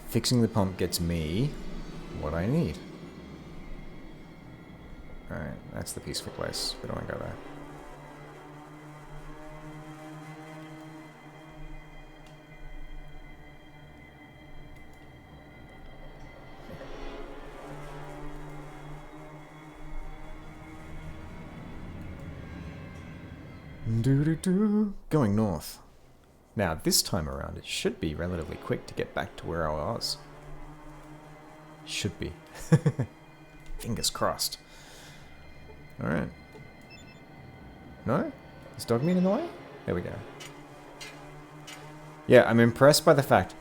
Fixing the pump gets me what I need. Alright, that's the peaceful place. We don't want to go there. Doo-doo-doo. Going north. Now, this time around, it should be relatively quick to get back to where I was. Should be. Fingers crossed. Alright. No? Is dog meat in the way? There we go. Yeah, I'm impressed by the fact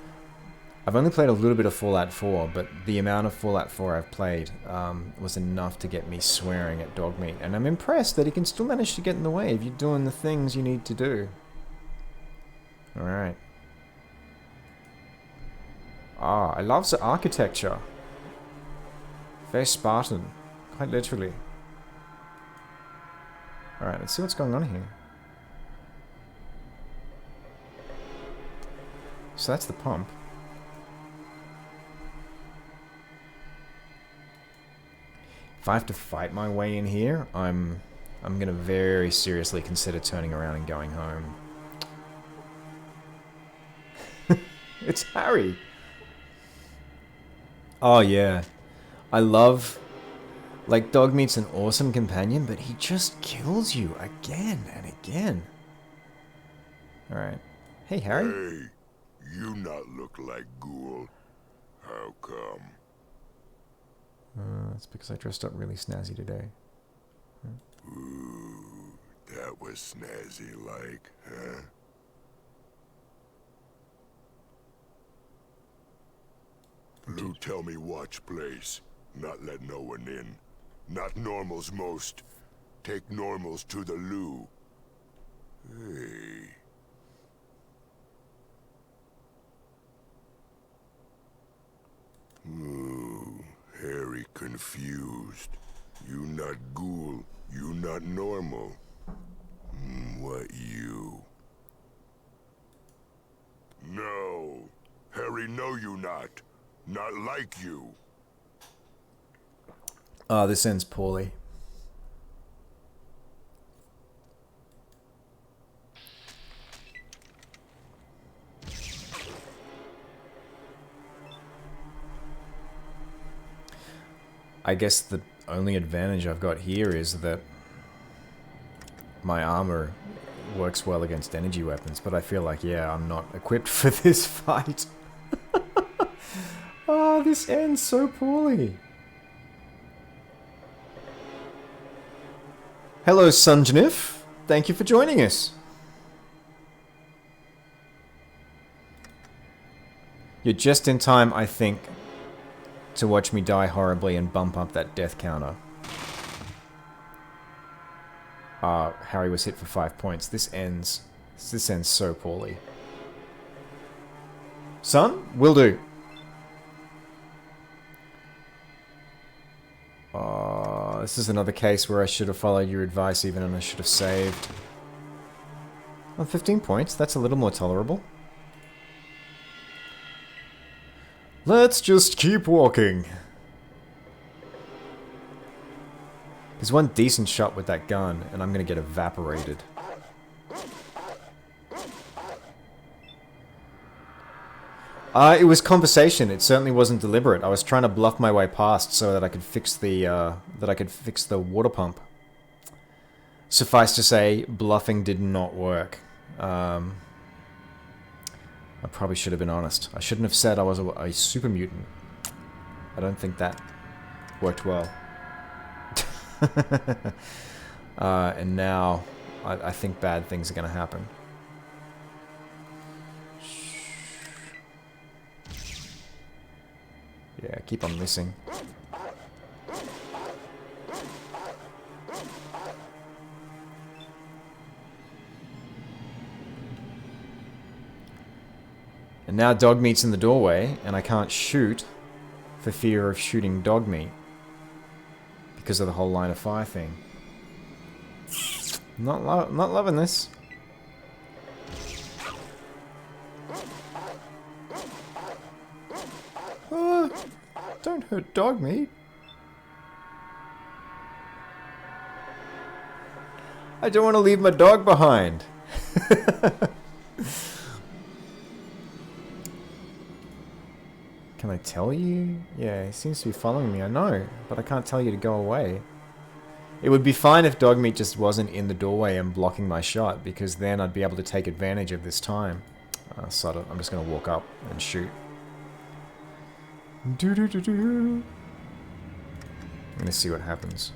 I've only played a little bit of Fallout 4, but the amount of Fallout 4 I've played was enough to get me swearing at dog meat. And I'm impressed that he can still manage to get in the way if you're doing the things you need to do. Alright. Ah, I love the architecture. Very Spartan. Quite literally. Alright, let's see what's going on here. So that's the pump. If I have to fight my way in here, I'm gonna very seriously consider turning around and going home. It's Harry! Oh yeah. I love... Like, Dogmeat's an awesome companion, but he just kills you again and again. Alright. Hey, Harry? Hey, you not look like ghoul. How come? That's because I dressed up really snazzy today. Ooh, that was snazzy like, huh? Blue tell me watch place, not let no one in. Not normals most. Take normals to the loo. Hey. Ooh, Harry confused. You not ghoul, you not normal. What you? No, Harry know you not. Not like you. Oh, this ends poorly. I guess the only advantage I've got here is that my armor works well against energy weapons, but I feel like, yeah, I'm not equipped for this fight. Oh, this ends so poorly. Hello, Sunjanif. Thank you for joining us. You're just in time, I think, to watch me die horribly and bump up that death counter. Harry was hit for 5 points. This ends so poorly. Son, will do. This is another case where I should have followed your advice even and I should have saved. Well, 15 points, that's a little more tolerable. Let's just keep walking. There's one decent shot with that gun, and I'm gonna get evaporated. It was conversation. It certainly wasn't deliberate. I was trying to bluff my way past so that I could fix the water pump. Suffice to say, bluffing did not work. I probably should have been honest. I shouldn't have said I was a super mutant. I don't think that worked well. And now, I think bad things are going to happen. Yeah, keep on missing. And now dog meat's in the doorway, and I can't shoot for fear of shooting dog meat because of the whole line of fire thing. Not loving this. Don't hurt dog meat. I don't want to leave my dog behind. Can I tell you? Yeah, he seems to be following me, I know, but I can't tell you to go away. It would be fine if dog meat just wasn't in the doorway and blocking my shot, because then I'd be able to take advantage of this time. So I'm just going to walk up and shoot. I'm going to see what happens.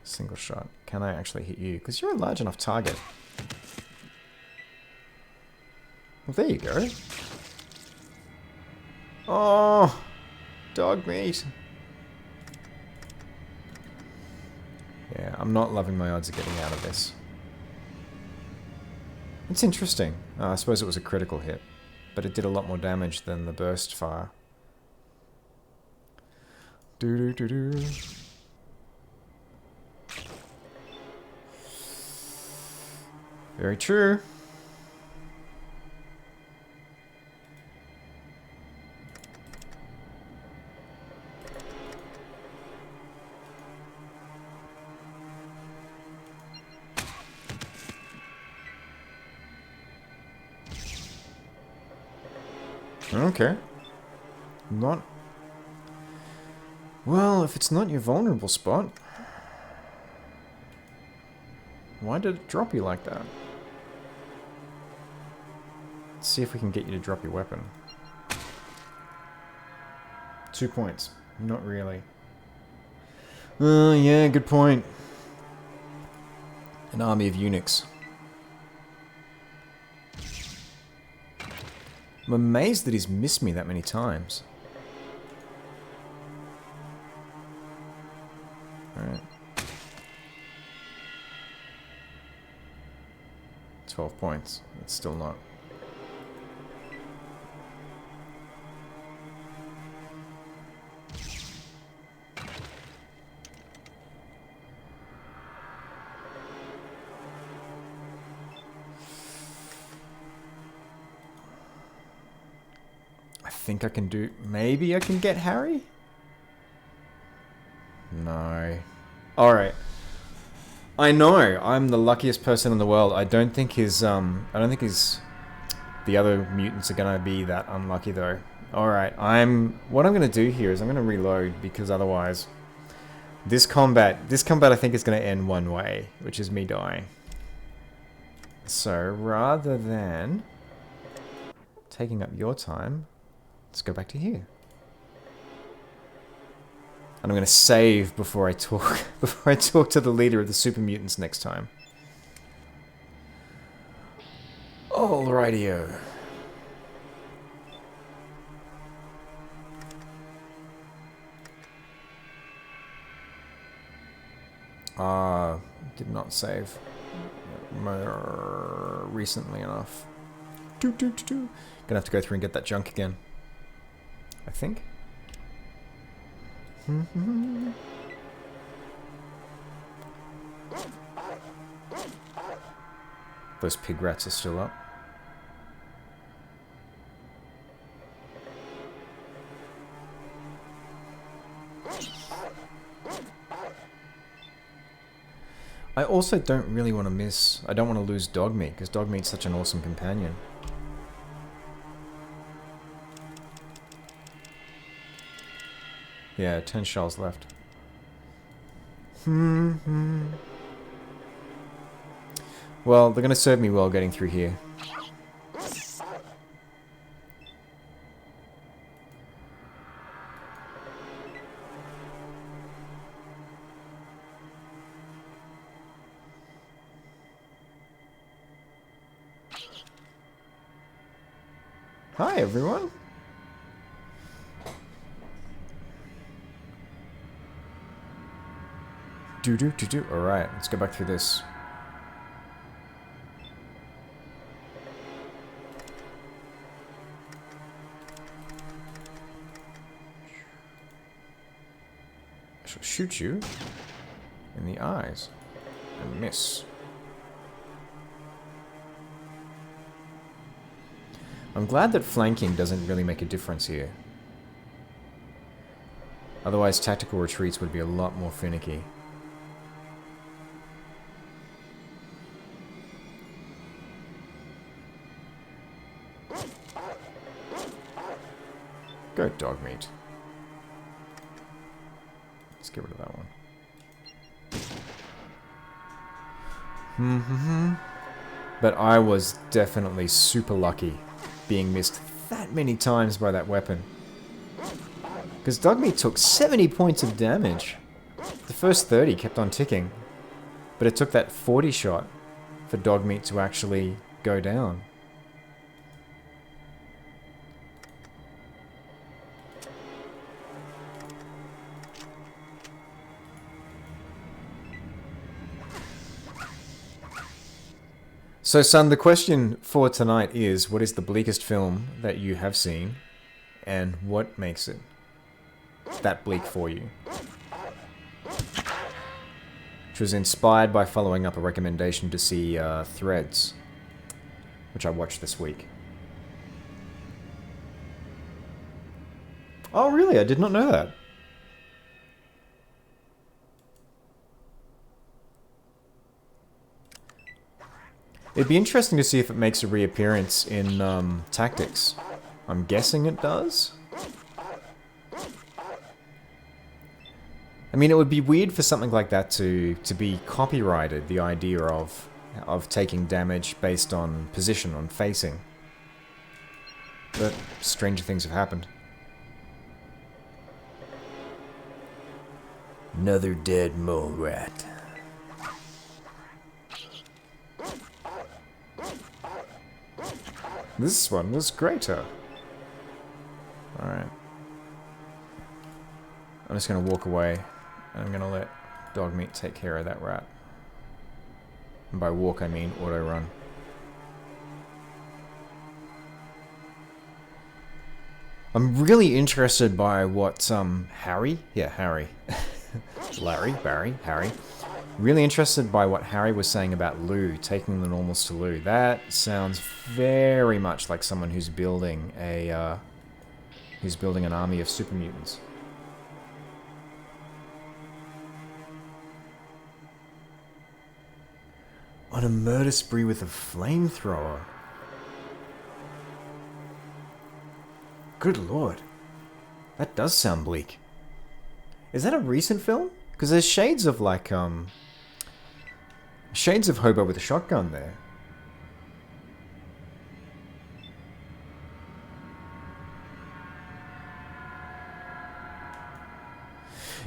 Single shot. Can I actually hit you? Because you're a large enough target. Well, there you go. Oh, dog meat. Yeah, I'm not loving my odds of getting out of this. It's interesting. I suppose it was a critical hit, but it did a lot more damage than the burst fire. Doo-doo-doo-doo. Very true. Okay. Not... Well, if it's not your vulnerable spot... Why did it drop you like that? Let's see if we can get you to drop your weapon. 2 points. Not really. Yeah, good point. An army of eunuchs. I'm amazed that he's missed me that many times. Alright. 12 points. It's still not. I think I can do... Maybe I can get Harry? No. Alright. I know, I'm the luckiest person in the world. I don't think his, the other mutants are gonna be that unlucky though. Alright, what I'm gonna do here is I'm gonna reload, because otherwise... This combat I think is gonna end one way, which is me dying. So, rather than taking up your time, let's go back to here. And I'm going to save before I talk to the leader of the super mutants next time. Alrighty-o. Did not save recently enough. Gonna have to go through and get that junk again, I think. Those pig rats are still up. I also don't really want to miss... I don't want to lose Dogmeat, because Dogmeat's such an awesome companion. Yeah, 10 shells left. Well, they're gonna serve me well getting through here. Hi, everyone. Do. Alright, let's go back through this. I shall shoot you in the eyes and miss. I'm glad that flanking doesn't really make a difference here. Otherwise, tactical retreats would be a lot more finicky. Go dog meat. Let's get rid of that one. But I was definitely super lucky being missed that many times by that weapon. Because Dogmeat took 70 points of damage. The first 30 kept on ticking. But it took that 40 shot for Dogmeat to actually go down. So, son, the question for tonight is, what is the bleakest film that you have seen, and what makes it that bleak for you? Which was inspired by following up a recommendation to see Threads, which I watched this week. Oh, really? I did not know that. It'd be interesting to see if it makes a reappearance in Tactics. I'm guessing it does. I mean, it would be weird for something like that to be copyrighted, the idea of taking damage based on position, on facing. But stranger things have happened. Another dead mole rat. This one was greater. Alright. I'm just going to walk away, and I'm going to let Dogmeat take care of that rat. And by walk, I mean auto run. I'm really interested by what Harry? Yeah, Harry. Harry. Really interested by what Harry was saying about Lou, taking the normals to Lou. That sounds very much like someone who's building an army of super mutants. On a murder spree with a flamethrower. Good lord. That does sound bleak. Is that a recent film? Because there's shades of like, shades of hobo with a shotgun there.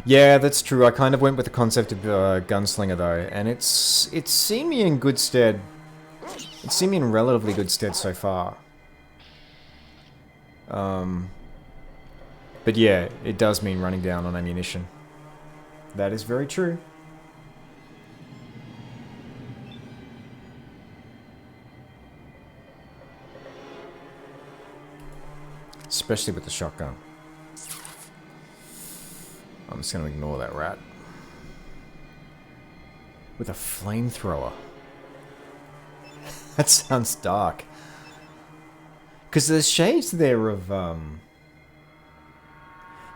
Yeah, that's true. I kind of went with the concept of gunslinger though, and it's seen me in good stead. It's seen me in relatively good stead so far. But yeah, it does mean running down on ammunition. That is very true. Especially with the shotgun. I'm just going to ignore that rat. With a flamethrower. That sounds dark. Because there's shades there of,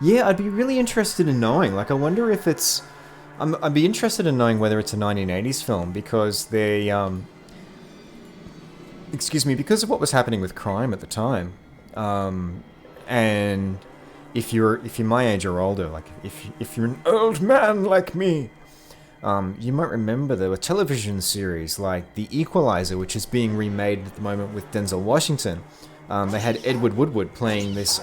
yeah, I'd be really interested in knowing. Like, I wonder if it's... I'd be interested in knowing whether it's a 1980s film, because they, excuse me, because of what was happening with crime at the time. And if you're my age or older, like if you're an old man like me, you might remember there were television series like The Equalizer, which is being remade at the moment with Denzel Washington. They had Edward Woodward playing this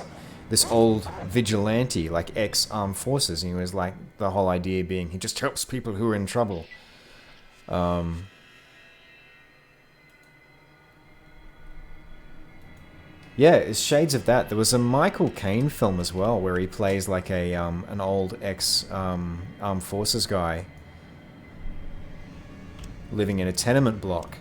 old vigilante, like ex-armed forces. And he was like, the whole idea being he just helps people who are in trouble. Yeah, it's shades of that. There was a Michael Caine film as well where he plays like a an old ex armed forces guy living in a tenement block.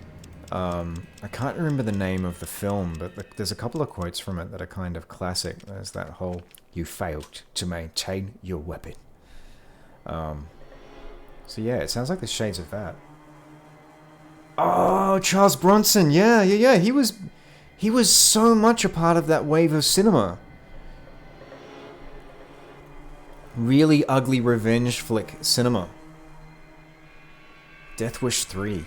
I can't remember the name of the film, but there's a couple of quotes from it that are kind of classic. There's that whole "You failed to maintain your weapon." So yeah, it sounds like there's shades of that. Oh, Charles Bronson, yeah. He was so much a part of that wave of cinema. Really ugly revenge flick cinema. Death Wish 3.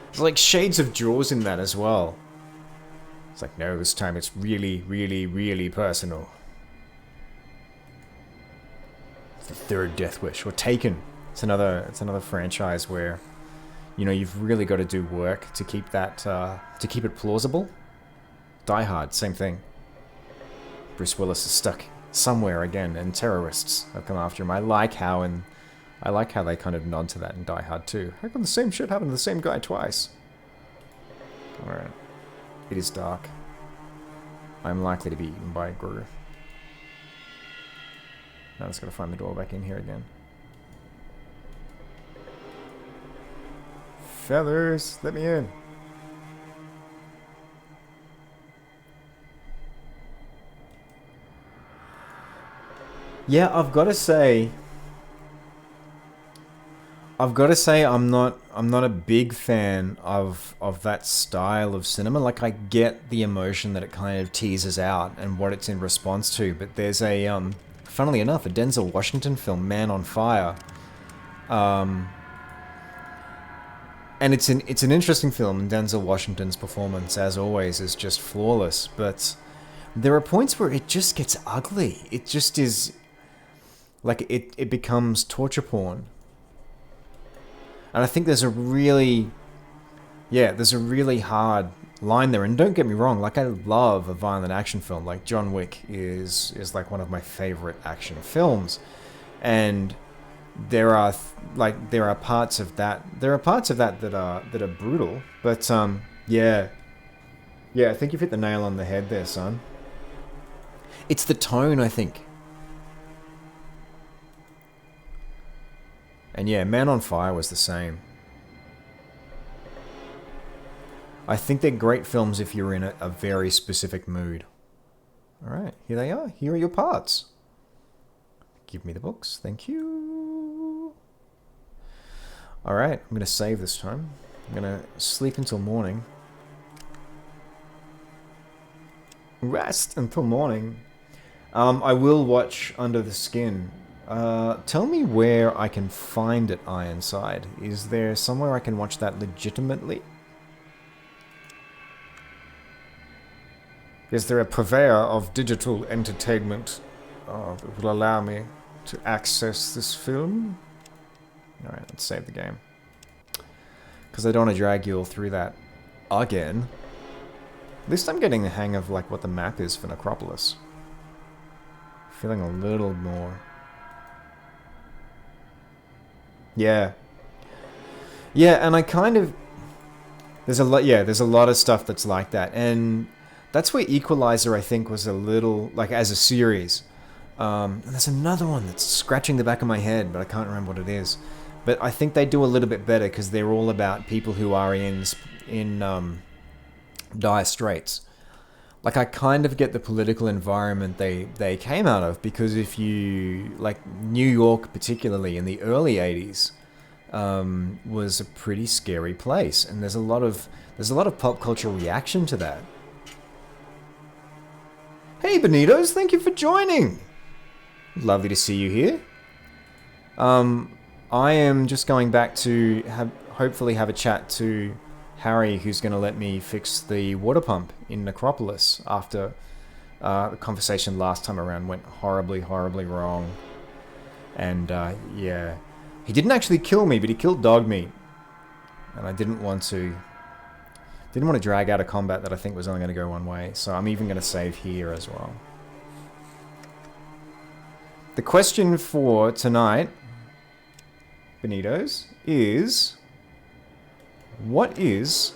There's like shades of Jaws in that as well. It's like, no, this time it's really, really, really personal. It's the third Death Wish. Or Taken. It's another franchise where, you know, you've really got to do work to keep that, to keep it plausible. Die Hard, same thing. Bruce Willis is stuck somewhere again, and terrorists have come after him. I like how they kind of nod to that in Die Hard 2. How come the same shit happened to the same guy twice? Alright. It is dark. I'm likely to be eaten by a Gru. Now I just gotta find the door back in here again. Feathers, let me in. Yeah, I've got to say I'm not a big fan of that style of cinema. Like, I get the emotion that it kind of teases out and what it's in response to, but there's a funnily enough, a Denzel Washington film, Man on Fire. And it's an interesting film, and Denzel Washington's performance, as always, is just flawless, but there are points where it just gets ugly. It just is like it becomes torture porn. And I think there's a really hard line there. And don't get me wrong, like, I love a violent action film. Like, John Wick is like one of my favorite action films. And there are parts of that that are brutal. But yeah, I think you've hit the nail on the head there, son. It's the tone, I think. And yeah, Man on Fire was the same. I think they're great films if you're in a very specific mood. Alright, here they are. Here are your parts. Give me the books. Thank you. Alright, I'm going to save this time. I'm going to sleep until morning. Rest until morning. I will watch Under the Skin. Tell me where I can find it, Ironside. Is there somewhere I can watch that legitimately? Is there a purveyor of digital entertainment that will allow me to access this film? Alright, let's save the game. Because I don't want to drag you all through that again. At least I'm getting the hang of like what the map is for Necropolis. Feeling a little more... Yeah, and I kind of... There's a lot of stuff that's like that. And that's where Equalizer, I think, was a little... Like, as a series. And there's another one that's scratching the back of my head, but I can't remember what it is. But I think they do a little bit better, because they're all about people who are in dire straits. Like, I kind of get the political environment they came out of, because if you... Like, New York, particularly, in the early 80s, was a pretty scary place. And there's a lot of pop culture reaction to that. Hey, Bonitos, thank you for joining! Lovely to see you here. I am just going back to hopefully have a chat to Harry, who's going to let me fix the water pump in Necropolis after the conversation last time around went horribly, horribly wrong. And yeah, he didn't actually kill me, but he killed Dogmeat, and I didn't want to drag out a combat that I think was only going to go one way. So I'm even going to save here as well. The question for tonight, Benitos, is what is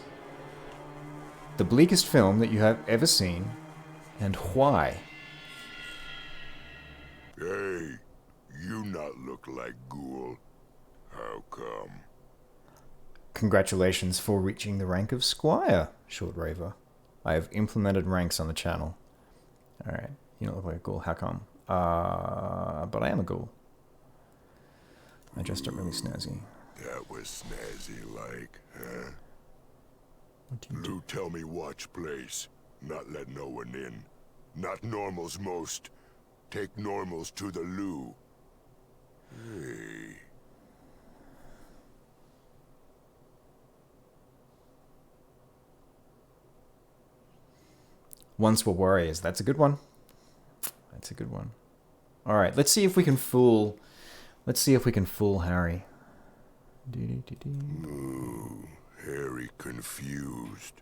the bleakest film that you have ever seen, and why? Hey, you not look like Ghoul. How come? Congratulations for reaching the rank of Squire, Short Raver. I have implemented ranks on the channel. Alright, you don't look like a ghoul, how come? But I am a ghoul. I dressed up really snazzy. That was snazzy like, huh? What do you do? Lou tell me watch place. Not let no one in. Not normals most. Take normals to the loo. Hey. Once were warriors. That's a good one. That's a good one. Alright, let's see if we can fool... Let's see if we can fool Harry. Ooh, Harry confused.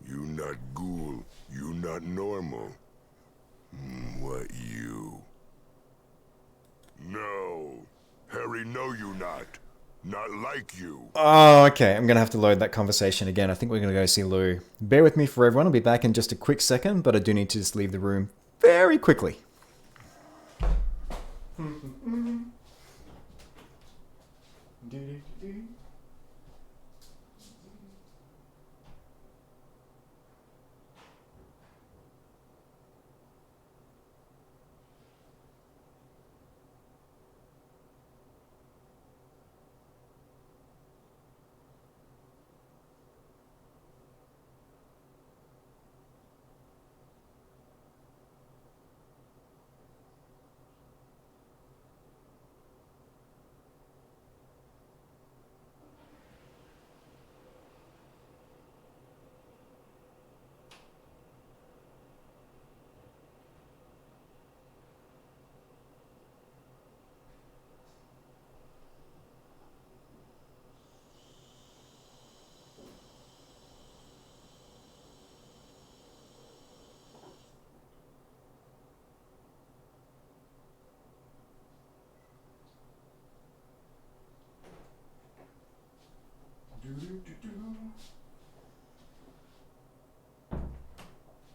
You not ghoul. You not normal. What you? No. Harry, no you not. Not like you. Oh, okay. I'm going to have to load that conversation again. I think we're going to go see Lou. Bear with me for everyone. I'll be back in just a quick second, but I do need to just leave the room very quickly.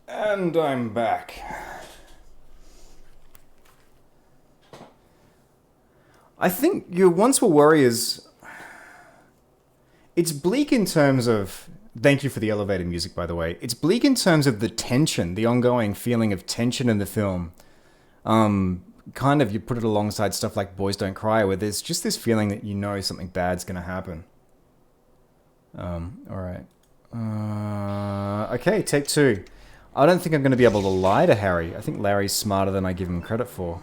And I'm back. I think your Once Were Warriors... It's bleak in terms of... Thank you for the elevator music, by the way. It's bleak in terms of the tension, the ongoing feeling of tension in the film. Kind of, you put it alongside stuff like Boys Don't Cry, where there's just this feeling that you know something bad's gonna happen. Alright. Okay, take two. I don't think I'm going to be able to lie to Harry. I think Larry's smarter than I give him credit for.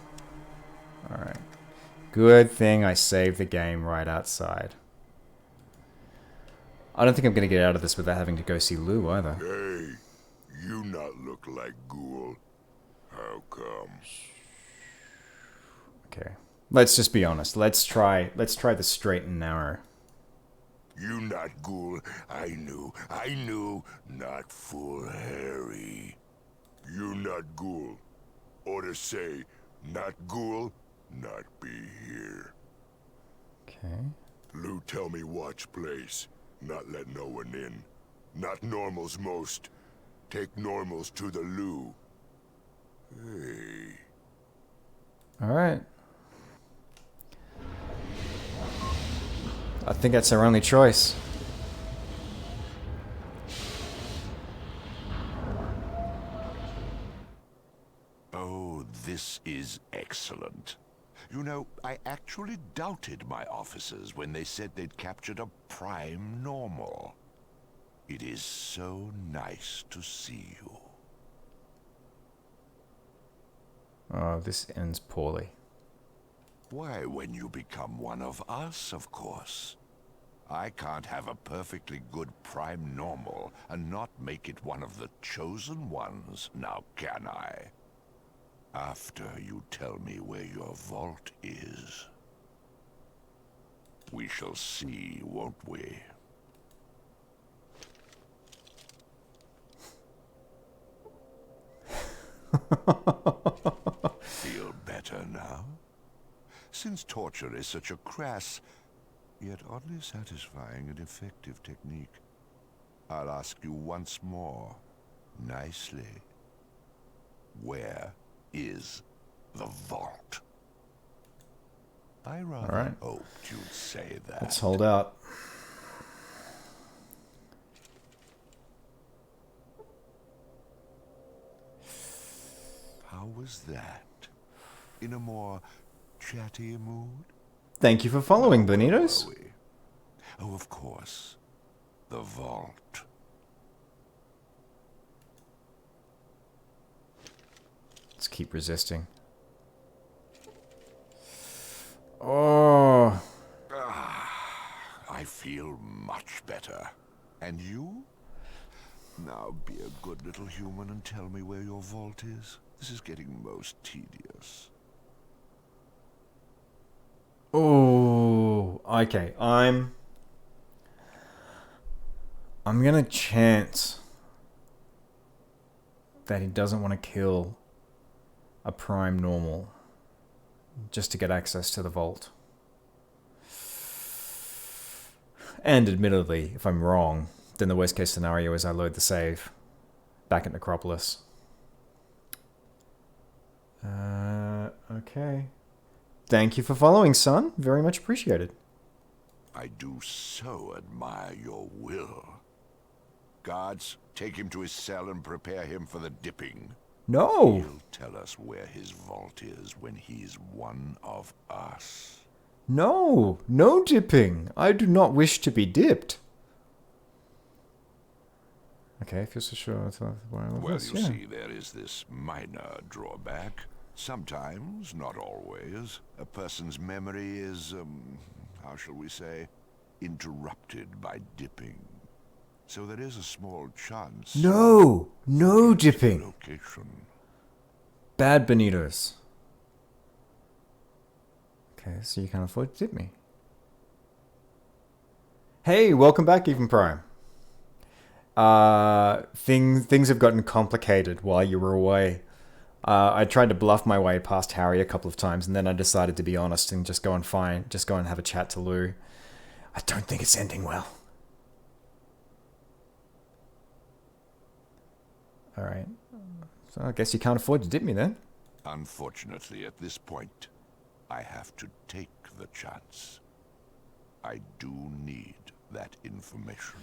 Alright. Good thing I saved the game right outside. I don't think I'm going to get out of this without having to go see Lou either. Hey, you not look like Ghoul. How come? Okay. Let's just be honest. Let's try the straight and narrow. You not Ghoul. I knew. Not fool Harry. You not Ghoul. Or to say, not Ghoul, not be here. Okay. Lou tell me watch place. Not let no one in. Not normals most. Take normals to the loo. Hey. Alright. I think that's our only choice. Oh, this is excellent. You know, I actually doubted my officers when they said they'd captured a prime normal. It is so nice to see you. Oh, this ends poorly. Why, when you become one of us, of course. I can't have a perfectly good prime normal and not make it one of the chosen ones, now can I? After you tell me where your vault is, we shall see, won't we? Feel better now? Since torture is such a crass, yet oddly satisfying and effective technique, I'll ask you once more, nicely. Where is the vault? I rather hoped you'd say that. Let's hold out. How was that? In a more chatty mood? Thank you for following, Bonitos. Oh, of course. The vault. Let's keep resisting. Oh. I feel much better. And you? Now be a good little human and tell me where your vault is. This is getting most tedious. Oh. Okay, I'm gonna chance that he doesn't want to kill a prime normal just to get access to the vault. And admittedly, if I'm wrong, then the worst case scenario is I load the save back at Necropolis. Okay. Thank you for following, son. Very much appreciated. I do so admire your will. Guards, take him to his cell and prepare him for the dipping. No! He'll tell us where his vault is when he's one of us. No! No dipping! I do not wish to be dipped. Okay, if you're so sure. Well, you see, there is this minor drawback. Sometimes, not always, a person's memory is, how shall we say, interrupted by dipping. So there is a small chance. No! No dipping! Location. Bad Bonitos. Okay, so you can't afford to dip me. Hey, welcome back, Even Prime. Things have gotten complicated while you were away. I tried to bluff my way past Harry a couple of times, and then I decided to be honest and just go and have a chat to Lou. I don't think it's ending well. Alright. So I guess you can't afford to dip me then. Unfortunately, at this point, I have to take the chance. I do need that information.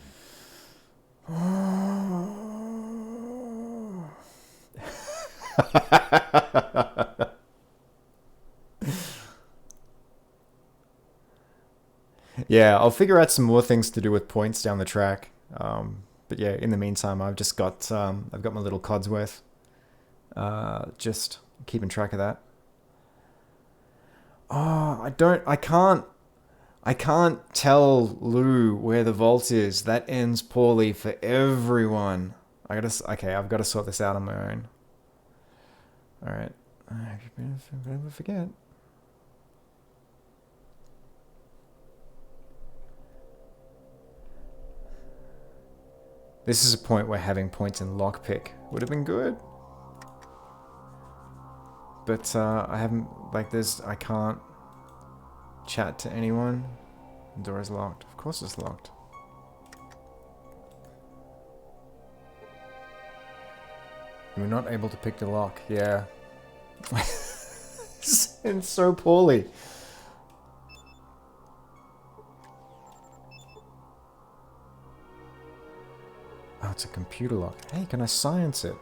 Yeah, I'll figure out some more things to do with points down the track. But yeah, in the meantime, I've just got I've got my little Codsworth. Just keeping track of that. Oh, I can't tell Lou where the vault is. That ends poorly for everyone. I've got to sort this out on my own. All right. I forget. This is a point where having points in lockpick would have been good. But I haven't, I can't chat to anyone. The door is locked. Of course it's locked. You were not able to pick the lock. Yeah. It's so poorly. Oh, it's a computer lock. Hey, can I science it?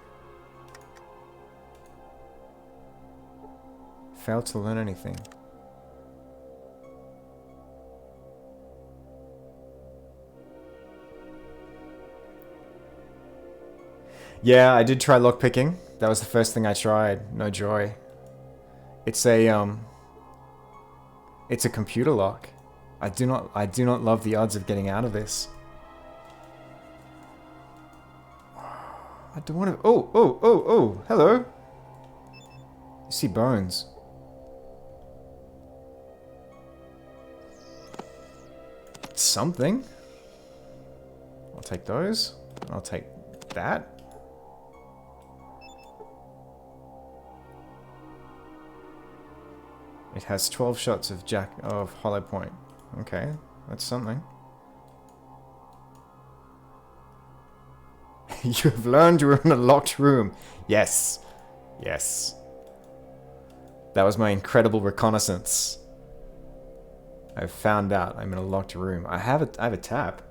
Failed to learn anything. Yeah, I did try lockpicking. That was the first thing I tried. No joy. It's a computer lock. I do not love the odds of getting out of this. I don't want to... Oh, hello. You see bones. Something. I'll take those. I'll take that. It has 12 shots of hollow point. Okay, that's something. You have learned you are in a locked room. Yes. Yes. That was my incredible reconnaissance. I've found out I'm in a locked room. I have a tap.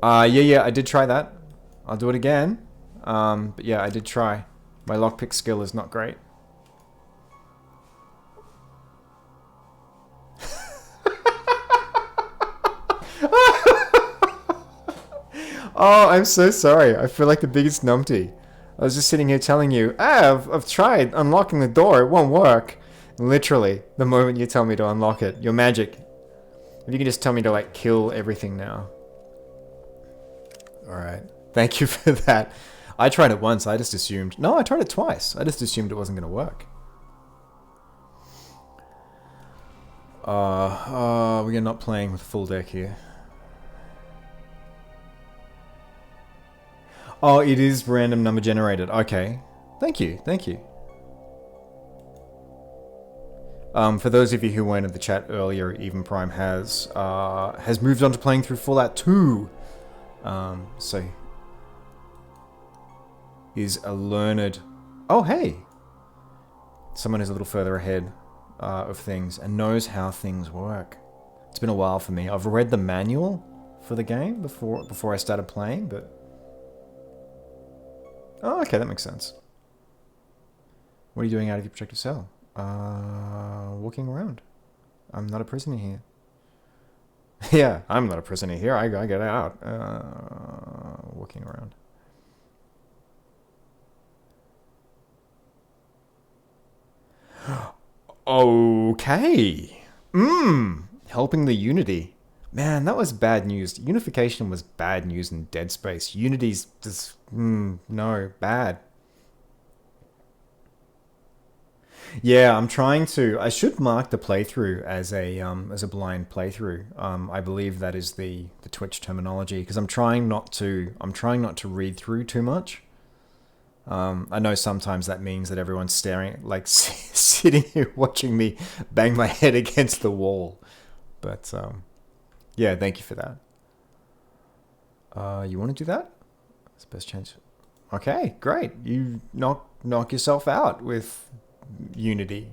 Yeah, I did try that. I'll do it again. But yeah, I did try. My lockpick skill is not great. Oh, I'm so sorry. I feel like the biggest numpty. I was just sitting here telling you, I've tried unlocking the door. It won't work. Literally, the moment you tell me to unlock it, you're magic. If you can just tell me to, like, kill everything now. Alright. Thank you for that. I tried it once. I just assumed... No, I tried it twice. I just assumed it wasn't going to work. We're not playing with full deck here. Oh, it is random number generated. Okay. Thank you. Thank you. For those of you who weren't in the chat earlier, Even Prime has moved on to playing through Fallout 2. So is a learned... Oh, hey! Someone who's a little further ahead of things and knows how things work. It's been a while for me. I've read the manual for the game before I started playing, but... Oh, okay, that makes sense. What are you doing out of your protective cell? Walking around. I'm not a prisoner here. Yeah, I'm not a prisoner here. I get out. Walking around. Okay. Helping the Unity. Man, that was bad news. Unification was bad news in Dead Space. Unity's just... no, bad. Yeah, I'm trying to... I should mark the playthrough as a blind playthrough. I believe that is the Twitch terminology, because I'm trying not to read through too much. I know sometimes that means that everyone's staring, like sitting here watching me bang my head against the wall. But yeah, thank you for that. You want to do that? That's the best chance. Okay, great. You knock yourself out with Unity.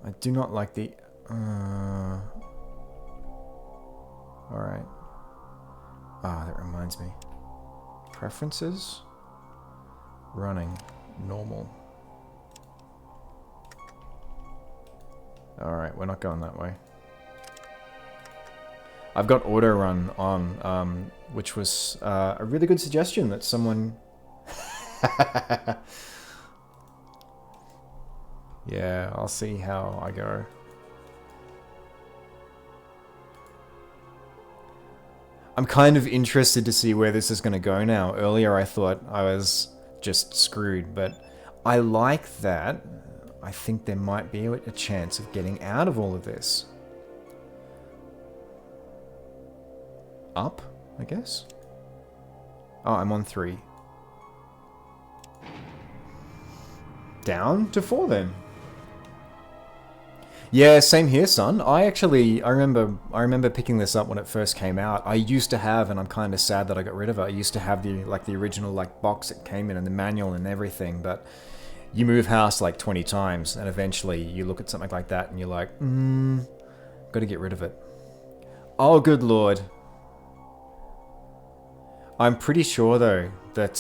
I do not like the... Alright. That reminds me. Preferences? Running. Normal. Alright, we're not going that way. I've got auto run on, which was a really good suggestion that someone... Yeah, I'll see how I go. I'm kind of interested to see where this is going to go now. Earlier I thought I was just screwed, but I like that. I think there might be a chance of getting out of all of this. Up, I guess? Oh, I'm on 3. Down to 4 then. Yeah, same here, son. I remember picking this up when it first came out. I used to have, and I'm kind of sad that I got rid of it. I used to have the original box it came in and the manual and everything, but you move house 20 times and eventually you look at something like that and you're like, got to get rid of it. Oh, good lord. I'm pretty sure though that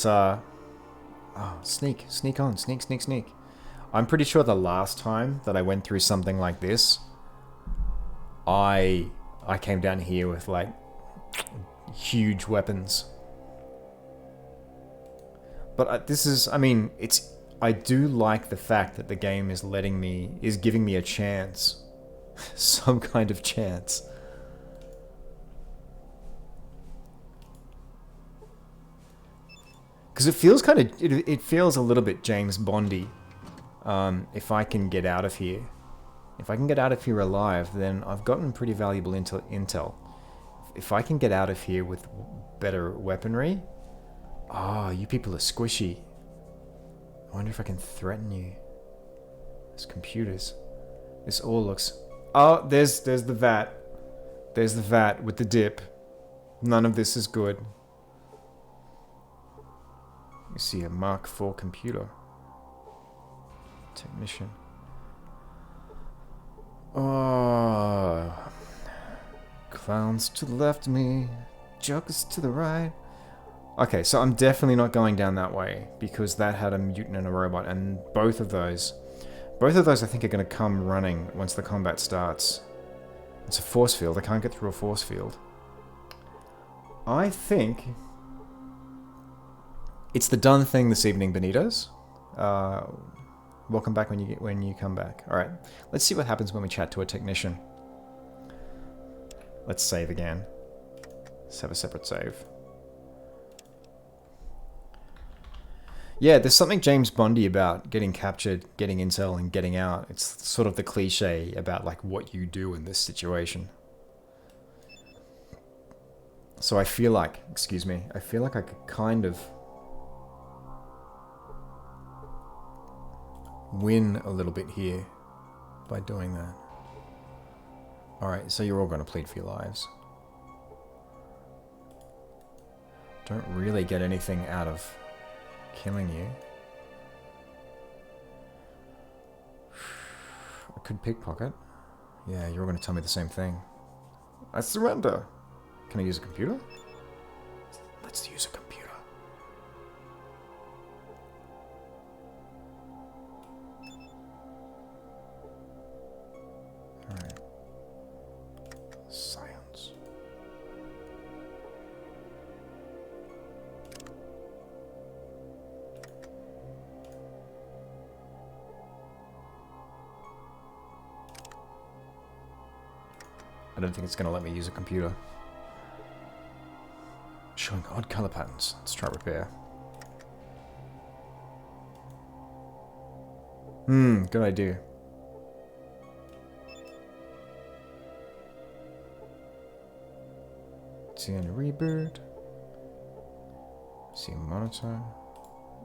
sneak on. I'm pretty sure the last time that I went through something like this, I came down here with huge weapons. But this is, I mean, I do like the fact that the game is giving me a chance some kind of chance. Because it feels kind of... It feels a little bit James Bondy. If I can get out of here. If I can get out of here alive, then I've gotten pretty valuable intel. If I can get out of here with better weaponry... Oh, you people are squishy. I wonder if I can threaten you. There's computers. This all looks... Oh, there's the vat. There's the vat with the dip. None of this is good. You see a Mark IV computer. Technician. Oh. Clowns to the left of me. Jokers to the right. Okay, so I'm definitely not going down that way, because that had a mutant and a robot, and both of those I think are going to come running once the combat starts. It's a force field. I can't get through a force field. I think it's the done thing this evening, Benitos. Welcome back when you come back. All right, let's see what happens when we chat to a technician. Let's save again. Let's have a separate save. Yeah, there's something James Bondy about getting captured, getting intel, and getting out. It's sort of the cliche about like what you do in this situation. So I feel like, excuse me, I feel like I could kind of win a little bit here by doing that. Alright, so you're all going to plead for your lives. Don't really get anything out of killing you. I could pickpocket. Yeah, you're going to tell me the same thing. I surrender. Can I use a computer? Let's use a computer. Alright. Science. I don't think it's going to let me use a computer. Showing odd color patterns. Let's try repair. Good idea. See any reboot. See a monitor.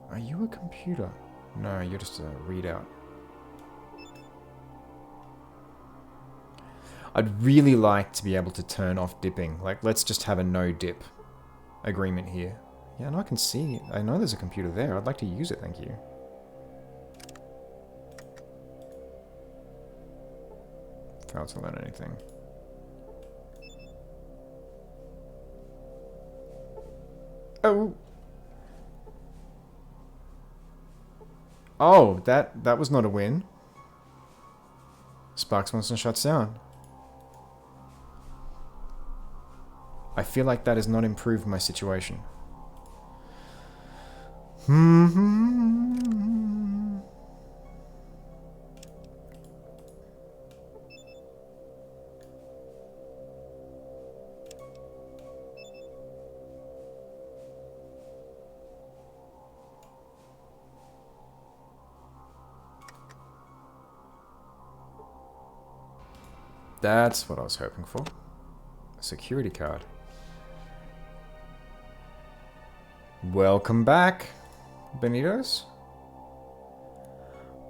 Are you a computer? No, you're just a readout. I'd really like to be able to turn off dipping. Like, let's just have a no dip agreement here. Yeah, and I can see, I know there's a computer there. I'd like to use it, thank you. Failed to learn anything. Oh! Oh, that was not a win. Sparks Monster shuts down. I feel like that has not improved my situation. That's what I was hoping for. A security card. Welcome back, Benitos.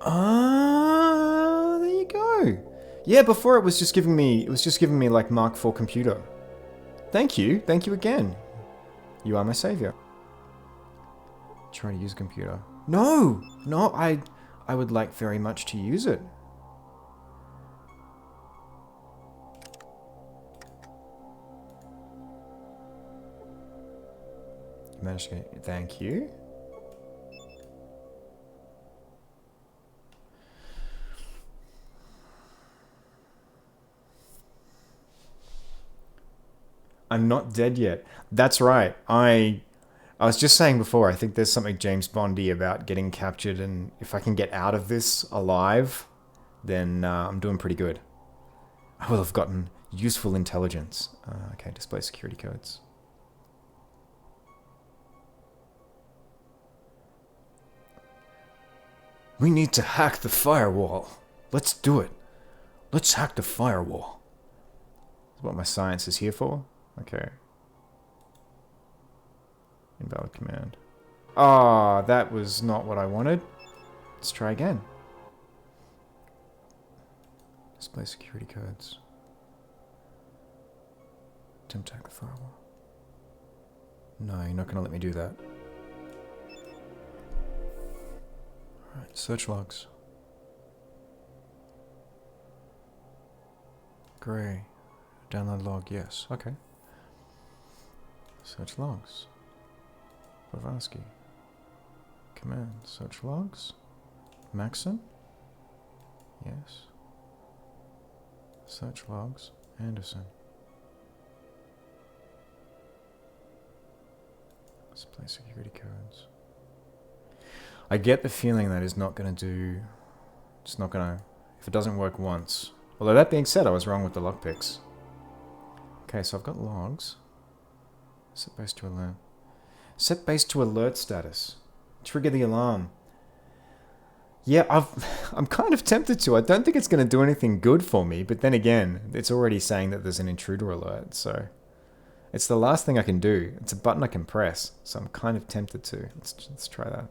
Ah, there you go. Yeah, before it was just giving me like Mark IV computer. Thank you again. You are my savior. Try to use a computer. No, I would like very much to use it. Managed to get, thank you. I'm not dead yet. That's right. I was just saying before, I think there's something James Bondy about getting captured, and if I can get out of this alive, then I'm doing pretty good. I will have gotten useful intelligence. Okay, display security codes. We need to hack the firewall. Let's do it. Let's hack the firewall. That's what my science is here for. Okay. Invalid command. Ah, that was not what I wanted. Let's try again. Display security codes. Attempt to hack the firewall. No, you're not going to let me do that. Alright, search logs. Grey. Download log, yes. Okay. Search logs. Blavatsky. Command. Search logs. Maxon. Yes. Search logs. Anderson. Display security codes. I get the feeling that is not going to do... It's not going to... If it doesn't work once... Although that being said, I was wrong with the lockpicks. Okay, so I've got logs. Set base to alert. Set base to alert status. Trigger the alarm. Yeah, I'm kind of tempted to. I don't think it's going to do anything good for me, but then again, it's already saying that there's an intruder alert, so... It's the last thing I can do. It's a button I can press, so I'm kind of tempted to. Let's try that.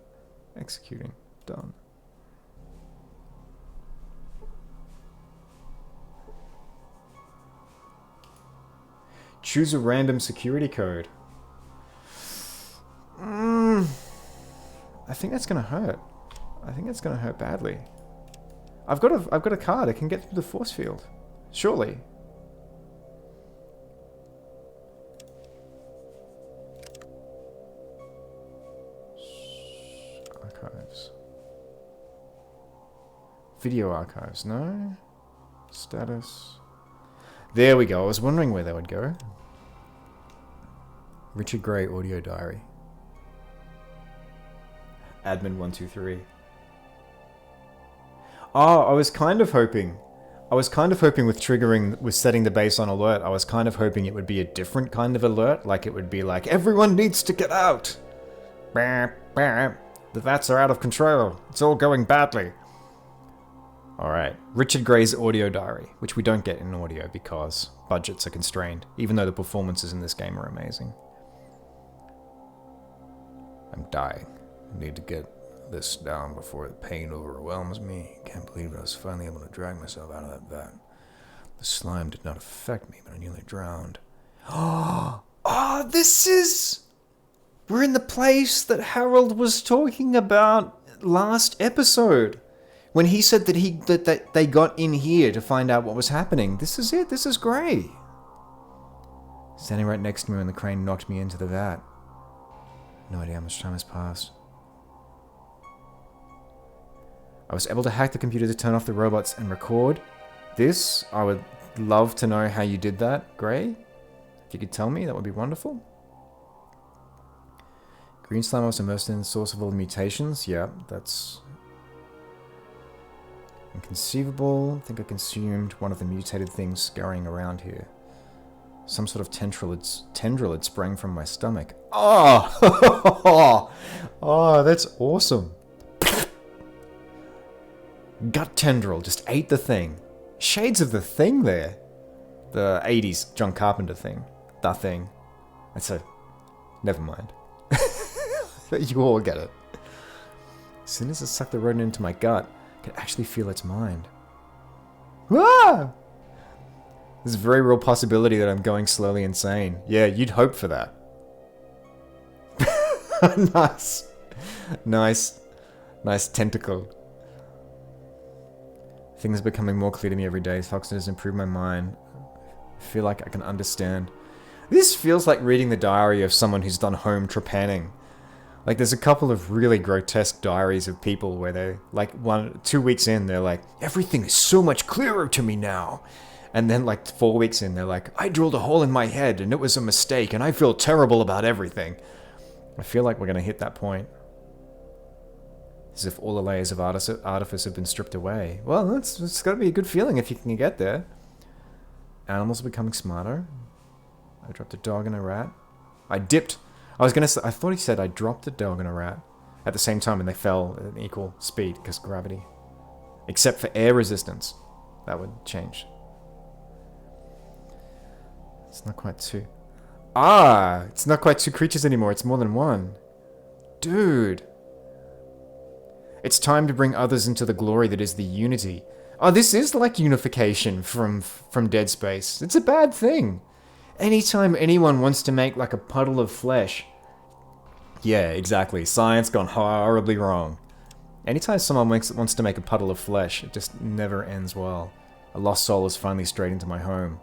Executing. Done. Choose a random security code. I think that's gonna hurt. I think that's gonna hurt badly. I've got a card. I can get through the force field. Surely. Archives. Video archives. No. Status. There we go. I was wondering where they would go. Richard Gray audio diary. Admin 123. Oh, I was kind of hoping with triggering, with setting the base on alert, I was kind of hoping it would be a different kind of alert. Like it would be like, everyone needs to get out. The VATs are out of control. It's all going badly. Alright, Richard Gray's audio diary, which we don't get in audio because budgets are constrained, even though the performances in this game are amazing. I'm dying. I need to get this down before the pain overwhelms me. Can't believe I was finally able to drag myself out of that vat. The slime did not affect me, but I nearly drowned. Oh, this is... We're in the place that Harold was talking about last episode. When he said that they got in here to find out what was happening. This is it. This is Gray. Standing right next to me when the crane knocked me into the vat. No idea how much time has passed. I was able to hack the computer to turn off the robots and record this. I would love to know how you did that, Gray. If you could tell me, that would be wonderful. Green slime was immersed in the source of all the mutations. Yeah, that's... inconceivable. I think I consumed one of the mutated things scurrying around here. Some sort of tendril had sprang from my stomach. Oh! Oh, that's awesome. Gut tendril just ate the thing. Shades of the Thing there. The 80s John Carpenter thing. The Thing. That's a... Never mind. You all get it. As soon as it sucked the rodent into my gut, I could actually feel its mind. Ah! There's a very real possibility that I'm going slowly insane. Yeah, you'd hope for that. Nice. Nice tentacle. Things are becoming more clear to me every day. Foxton has improved my mind. I feel like I can understand. This feels like reading the diary of someone who's done home trepanning. Like, there's a couple of really grotesque diaries of people where they're, like, 2 weeks in, they're like, everything is so much clearer to me now. And then, like, 4 weeks in, they're like, I drilled a hole in my head, and it was a mistake, and I feel terrible about everything. I feel like we're going to hit that point. As if all the layers of artifice have been stripped away. Well, it's got to be a good feeling if you can get there. Animals are becoming smarter. I dropped a dog and a rat. I dipped. I thought he said I dropped a dog and a rat at the same time and they fell at an equal speed because gravity. Except for air resistance. That would change. It's not quite two. It's not quite two creatures anymore. It's more than one. Dude. It's time to bring others into the glory that is the unity. Oh, this is like unification from Dead Space. It's a bad thing. Anytime anyone wants to make like a puddle of flesh. Yeah, exactly. Science gone horribly wrong. Anytime someone wants to make a puddle of flesh, it just never ends well. A lost soul has finally strayed into my home.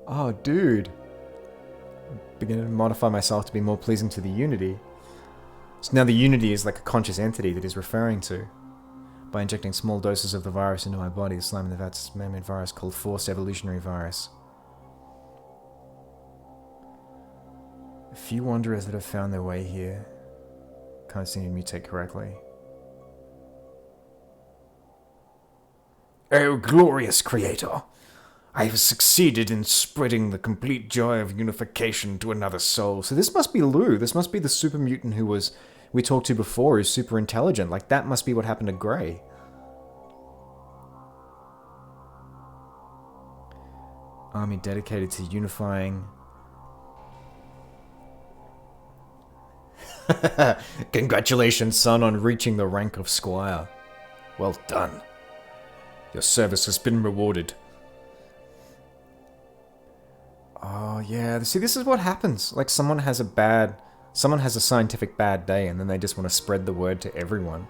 Oh, dude. I'm beginning to modify myself to be more pleasing to the Unity. So now the Unity is like a conscious entity that he's referring to. By injecting small doses of the virus into my body, the slime in the vat's a man-made virus called Forced Evolutionary Virus. A few wanderers that have found their way here can't seem to mutate correctly. Oh, glorious creator! I have succeeded in spreading the complete joy of unification to another soul. So this must be Lou. This must be the super mutant who we talked to before, who's super intelligent. Like, that must be what happened to Grey. Army dedicated to unifying. Congratulations, son, on reaching the rank of Squire. Well done. Your service has been rewarded. Oh, yeah. See, this is what happens. Like, someone has a scientific bad day, and then they just want to spread the word to everyone.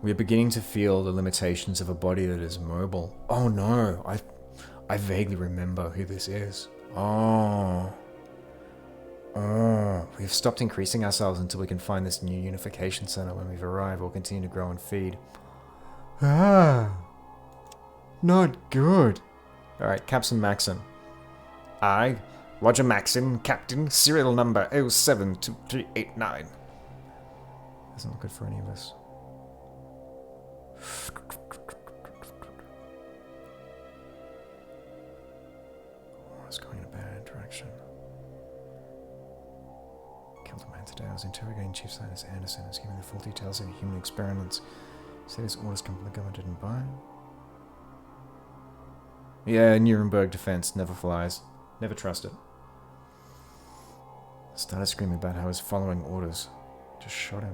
We are beginning to feel the limitations of a body that is mobile. Oh, no. I vaguely remember who this is. Oh, we've stopped increasing ourselves until we can find this new unification center. When we've arrived, we'll continue to grow and feed. Not good. Alright, Captain Maxon. Aye, Roger Maxon, Captain, serial number 072389. Doesn't look good for any of us. Oh, it's going in a bad direction. Killed a man today. I was interrogating Chief Scientist Anderson. He was giving the full details of human experiments. He said his orders come from the government didn't buy. Yeah, Nuremberg defense never flies. Never trust it. Started screaming about how I was following orders. Just shot him.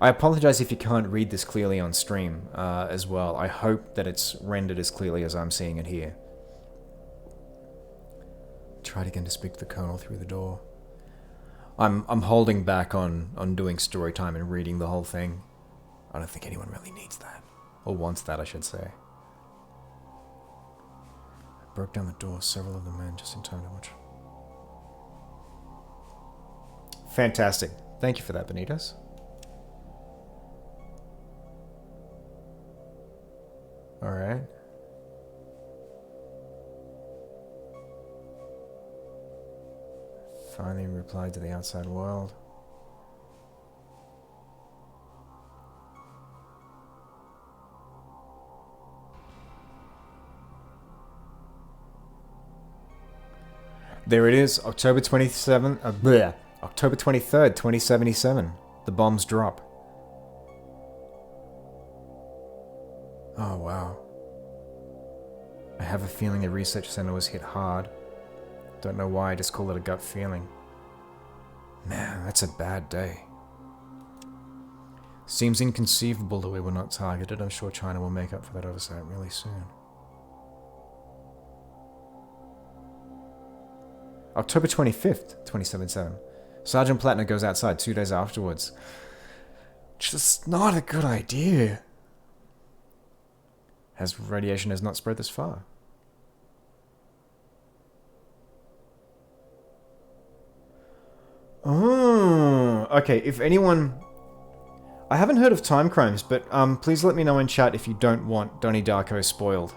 I apologize if you can't read this clearly on stream as well. I hope that it's rendered as clearly as I'm seeing it here. Tried again to speak to the Colonel through the door. I'm holding back on doing story time and reading the whole thing. I don't think anyone really needs that. Or wants that, I should say. I broke down the door, several of the men just in time to watch. Fantastic. Thank you for that, Benitez. Alright. Finally replied to the outside world. There it is, October 27th, October 23rd, 2077. The bombs drop. Oh, wow. I have a feeling the research center was hit hard. Don't know why, I just call it a gut feeling. Man, that's a bad day. Seems inconceivable that we were not targeted. I'm sure China will make up for that oversight really soon. October 25th, 2077. Sergeant Plattner goes outside 2 days afterwards. Just not a good idea. As radiation has not spread this far. Oh, okay, if anyone... I haven't heard of Time Crimes, but please let me know in chat if you don't want Donnie Darko spoiled.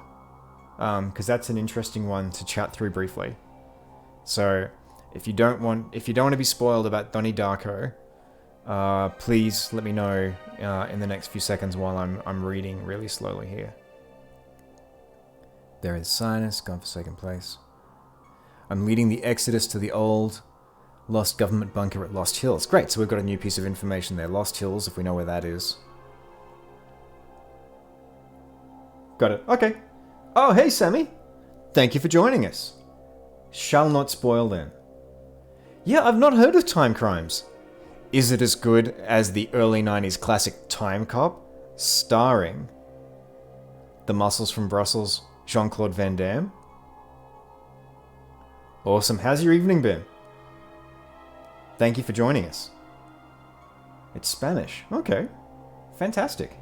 Because that's an interesting one to chat through briefly. So, If you don't want to be spoiled about Donnie Darko, please let me know in the next few seconds while I'm reading really slowly here. There is Sinus, godforsaken place. I'm leading the Exodus to the old lost government bunker at Lost Hills. Great, so we've got a new piece of information there. Lost Hills, if we know where that is. Got it. Okay. Oh, hey, Sammy. Thank you for joining us. Shall not spoil then. Yeah, I've not heard of Time Crimes. Is it as good as the early 90s classic Time Cop, starring the muscles from Brussels, Jean-Claude Van Damme? Awesome. How's your evening been? Thank you for joining us. It's Spanish. Okay. Fantastic.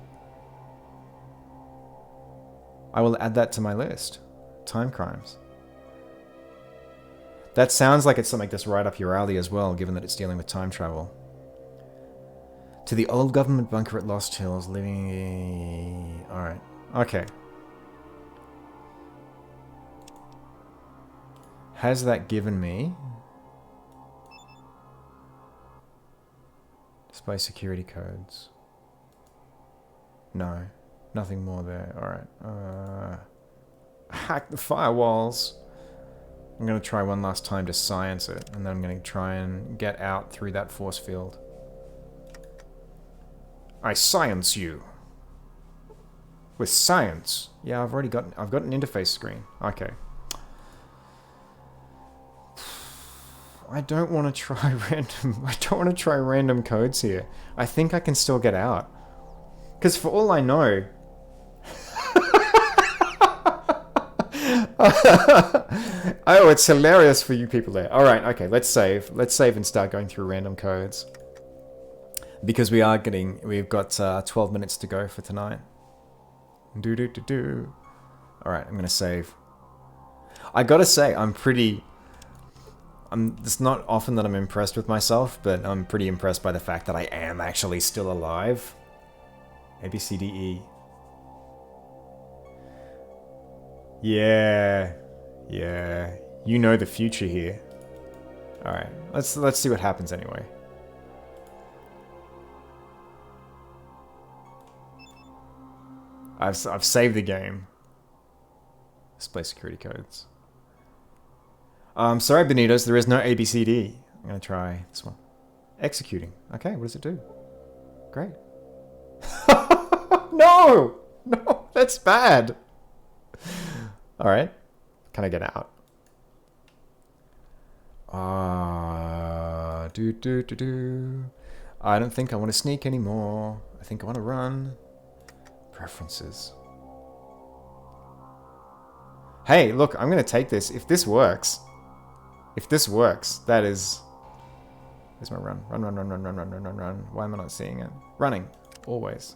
I will add that to my list. Time Crimes. That sounds like it's something that's right up your alley as well, given that it's dealing with time travel. To the old government bunker at Lost Hills, living... Alright. Okay. Has that given me... Display security codes. No. Nothing more there. Alright. Hack the firewalls. I'm going to try one last time to science it, and then I'm going to try and get out through that force field. I science you. With science. Yeah, I've got an interface screen. Okay. I don't want to try random codes here. I think I can still get out. Because for all I know... Oh, it's hilarious for you people there. Alright, okay, let's save. Let's save and start going through random codes. Because we've got 12 minutes to go for tonight. Alright, I'm gonna save. I gotta say, it's not often that I'm impressed with myself, but I'm pretty impressed by the fact that I am actually still alive. A, B, C, D, E. Yeah. You know the future here. Alright, let's see what happens anyway. I've saved the game. Display security codes. Sorry, Benitos, there is no ABCD. I'm gonna try this one. Executing. Okay, what does it do? Great. No! No, that's bad. Alright. Can I get out? I don't think I want to sneak anymore. I think I want to run. Preferences. Hey, look, I'm going to take this. If this works, that is... Where's my run? Run. Why am I not seeing it? Running. Always.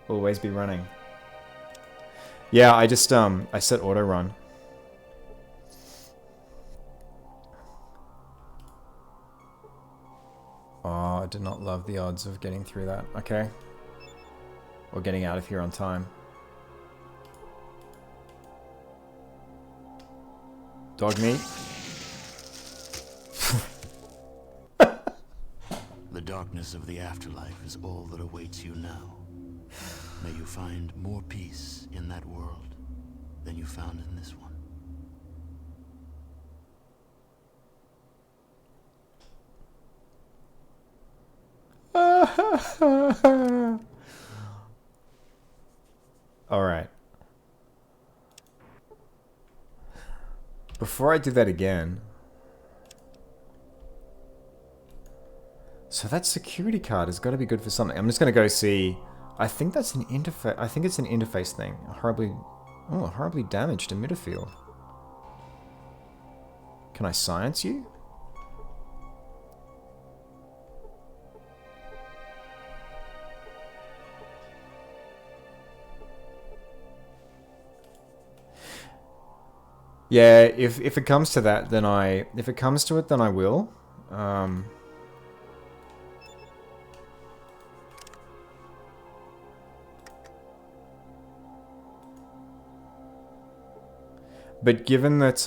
Always be running. Yeah, I just, I set auto run. Oh, I did not love the odds of getting through that. Okay. Or getting out of here on time. Dog meat. The darkness of the afterlife is all that awaits you now. May you find more peace in that world than you found in this one. Alright. Before I do that again... So that security card has got to be good for something. I'm just going to go see... I think that's an interface... I think it's an interface thing. Horribly damaged emitter field. Can I science you? Yeah, if it comes to that, then if it comes to it, then I will. But given that,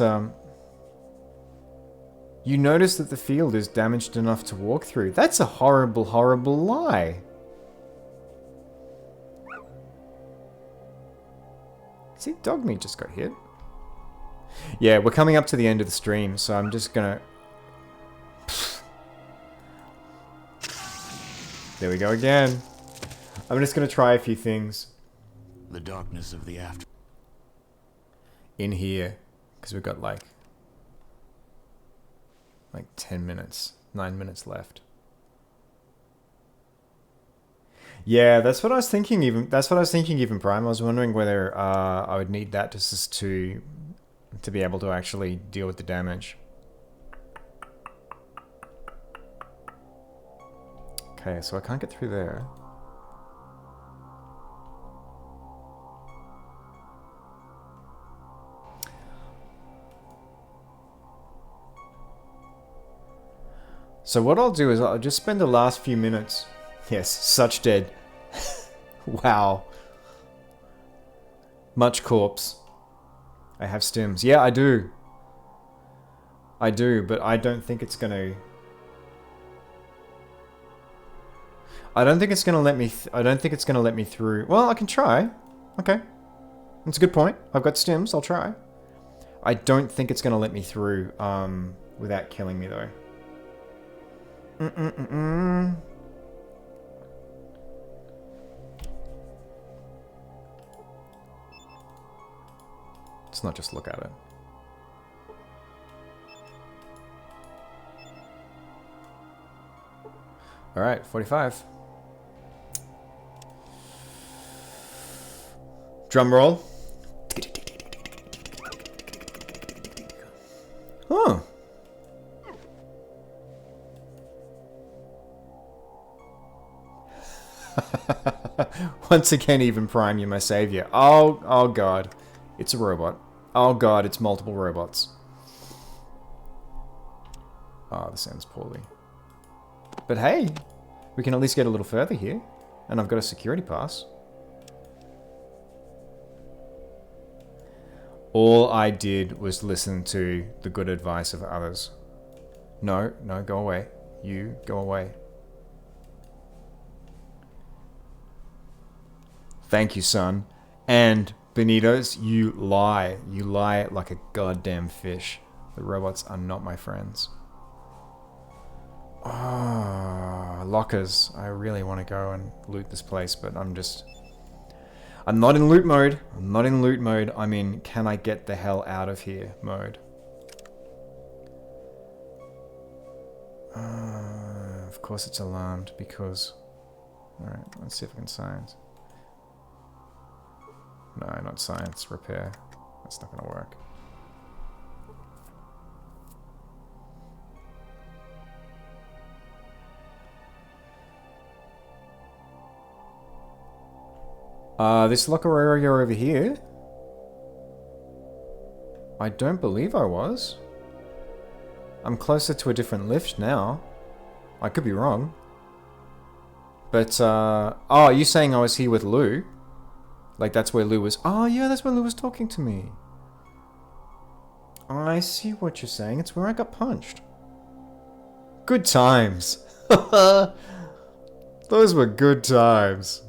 You notice that the field is damaged enough to walk through. That's a horrible, horrible lie. See, Dogmeat just got hit. Yeah, we're coming up to the end of the stream, so I'm just gonna... There we go again. I'm just gonna try a few things. The darkness of the after. In here, because we've got like 10 minutes, 9 minutes left. Yeah, that's what I was thinking. Even Prime. I was wondering whether I would need that just to be able to actually deal with the damage. Okay, so I can't get through there. So what I'll do is I'll just spend the last few minutes... Yes, such dead. Wow. Much corpse. I have stims. Yeah, I do. I do, but I don't think it's gonna... I don't think it's gonna let me... I don't think it's gonna let me through... Well, I can try. Okay. That's a good point. I've got stims. I'll try. I don't think it's gonna let me through without killing me, though. Let's not just look at it. Alright, 45. Drum roll. Huh. Once again, even Prime, you're my savior. Oh god. It's a robot. Oh god, it's multiple robots. Oh, this ends poorly. But hey, we can at least get a little further here. And I've got a security pass. All I did was listen to the good advice of others. No, go away. You, go away. Thank you, son. And, Benitos, you lie. You lie like a goddamn fish. The robots are not my friends. Oh, lockers. I really want to go and loot this place, but I'm not in loot mode. I'm not in loot mode. I'm in can I get the hell out of here mode. Of course it's alarmed because... Alright, let's see if I can science. No, not science. Repair. That's not going to work. This locker area over here? I don't believe I was. I'm closer to a different lift now. I could be wrong. But, oh, are you saying I was here with Lou? Like, that's where Lou was... Oh, yeah, that's where Lou was talking to me. I see what you're saying. It's where I got punched. Good times. Those were good times.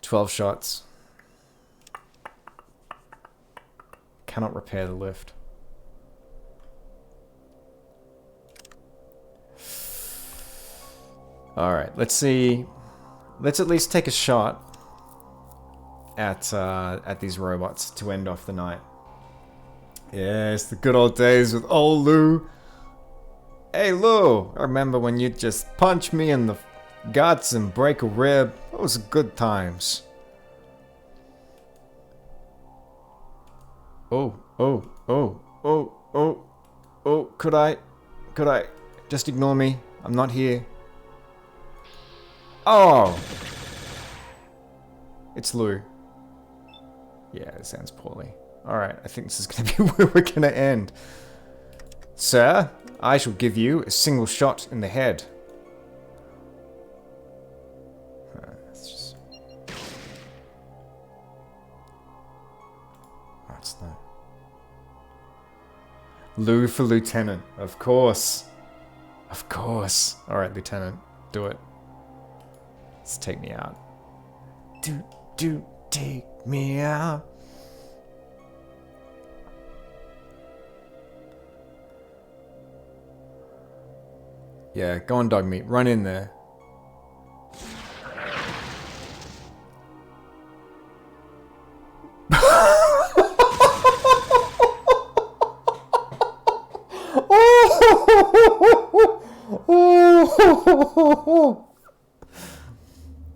12 shots. Cannot repair the lift. Alright, let's see. Let's at least take a shot at these robots to end off the night. Yes, the good old days with old Lou. Hey Lou, I remember when you just punch me in the guts and break a rib. Those were good times. Oh, could I just ignore me? I'm not here. Oh! It's Lou. Yeah, it sounds poorly. Alright, I think this is going to be where we're going to end. Sir, I shall give you a single shot in the head. It's just... Oh, it's not... Lou for Lieutenant. Of course. Of course. Alright, Lieutenant. Do it. Let's take me out. Take me out. Yeah, go on, dog meat. Run in there.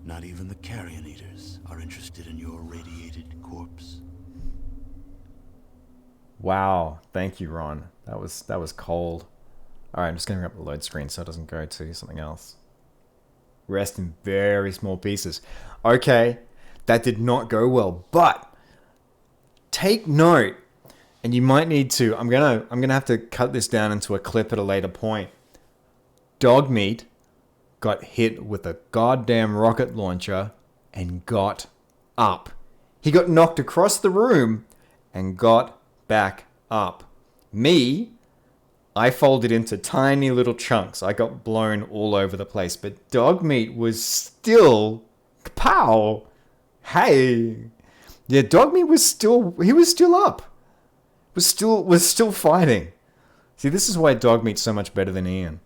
Not even the carrion eaters are interested in your radiated corpse. Wow, thank you, Ron. That was cold. Alright, I'm just gonna bring up the load screen so it doesn't go to something else. Rest in very small pieces. Okay, that did not go well, but take note, and you might need to. I'm gonna have to cut this down into a clip at a later point. Dogmeat got hit with a goddamn rocket launcher and got up. He got knocked across the room and got back up. Me, I folded into tiny little chunks. I got blown all over the place, but Dogmeat was still, pow, hey, yeah, Dogmeat was still up, was still fighting. See, this is why Dogmeat's so much better than Ian.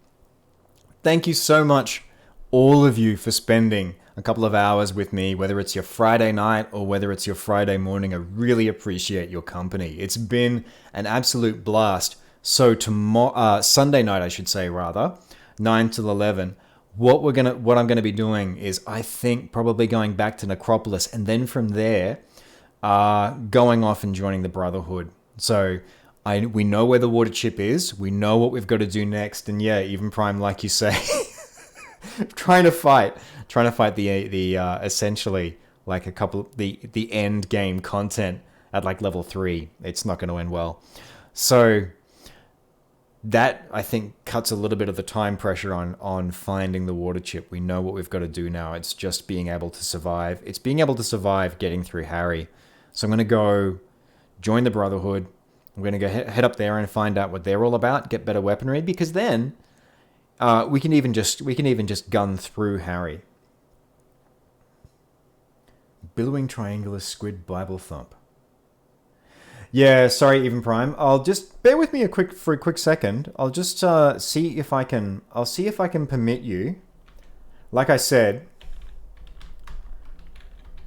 Thank you so much, all of you, for spending a couple of hours with me, whether it's your Friday night or whether it's your Friday morning. I really appreciate your company. It's been an absolute blast. So tomorrow, Sunday night, I should say, rather, 9 till 11. What I'm gonna be doing is, I think, probably going back to Necropolis, and then from there, going off and joining the Brotherhood. So we know where the water chip is. We know what we've got to do next, and yeah, even Prime, like you say, trying to fight the essentially like the end game content at like level 3. It's not going to end well. So that, I think, cuts a little bit of the time pressure on finding the water chip. We know what we've got to do now. It's just being able to survive. It's being able to survive getting through Harry. So I'm going to go join the Brotherhood. I'm going to go head up there and find out what they're all about, get better weaponry, because then we can even just gun through Harry. Billowing triangular squid Bible thump. Yeah, sorry, Even Prime. I'll just bear with me for a quick second. I'll just see if I can permit you. Like I said,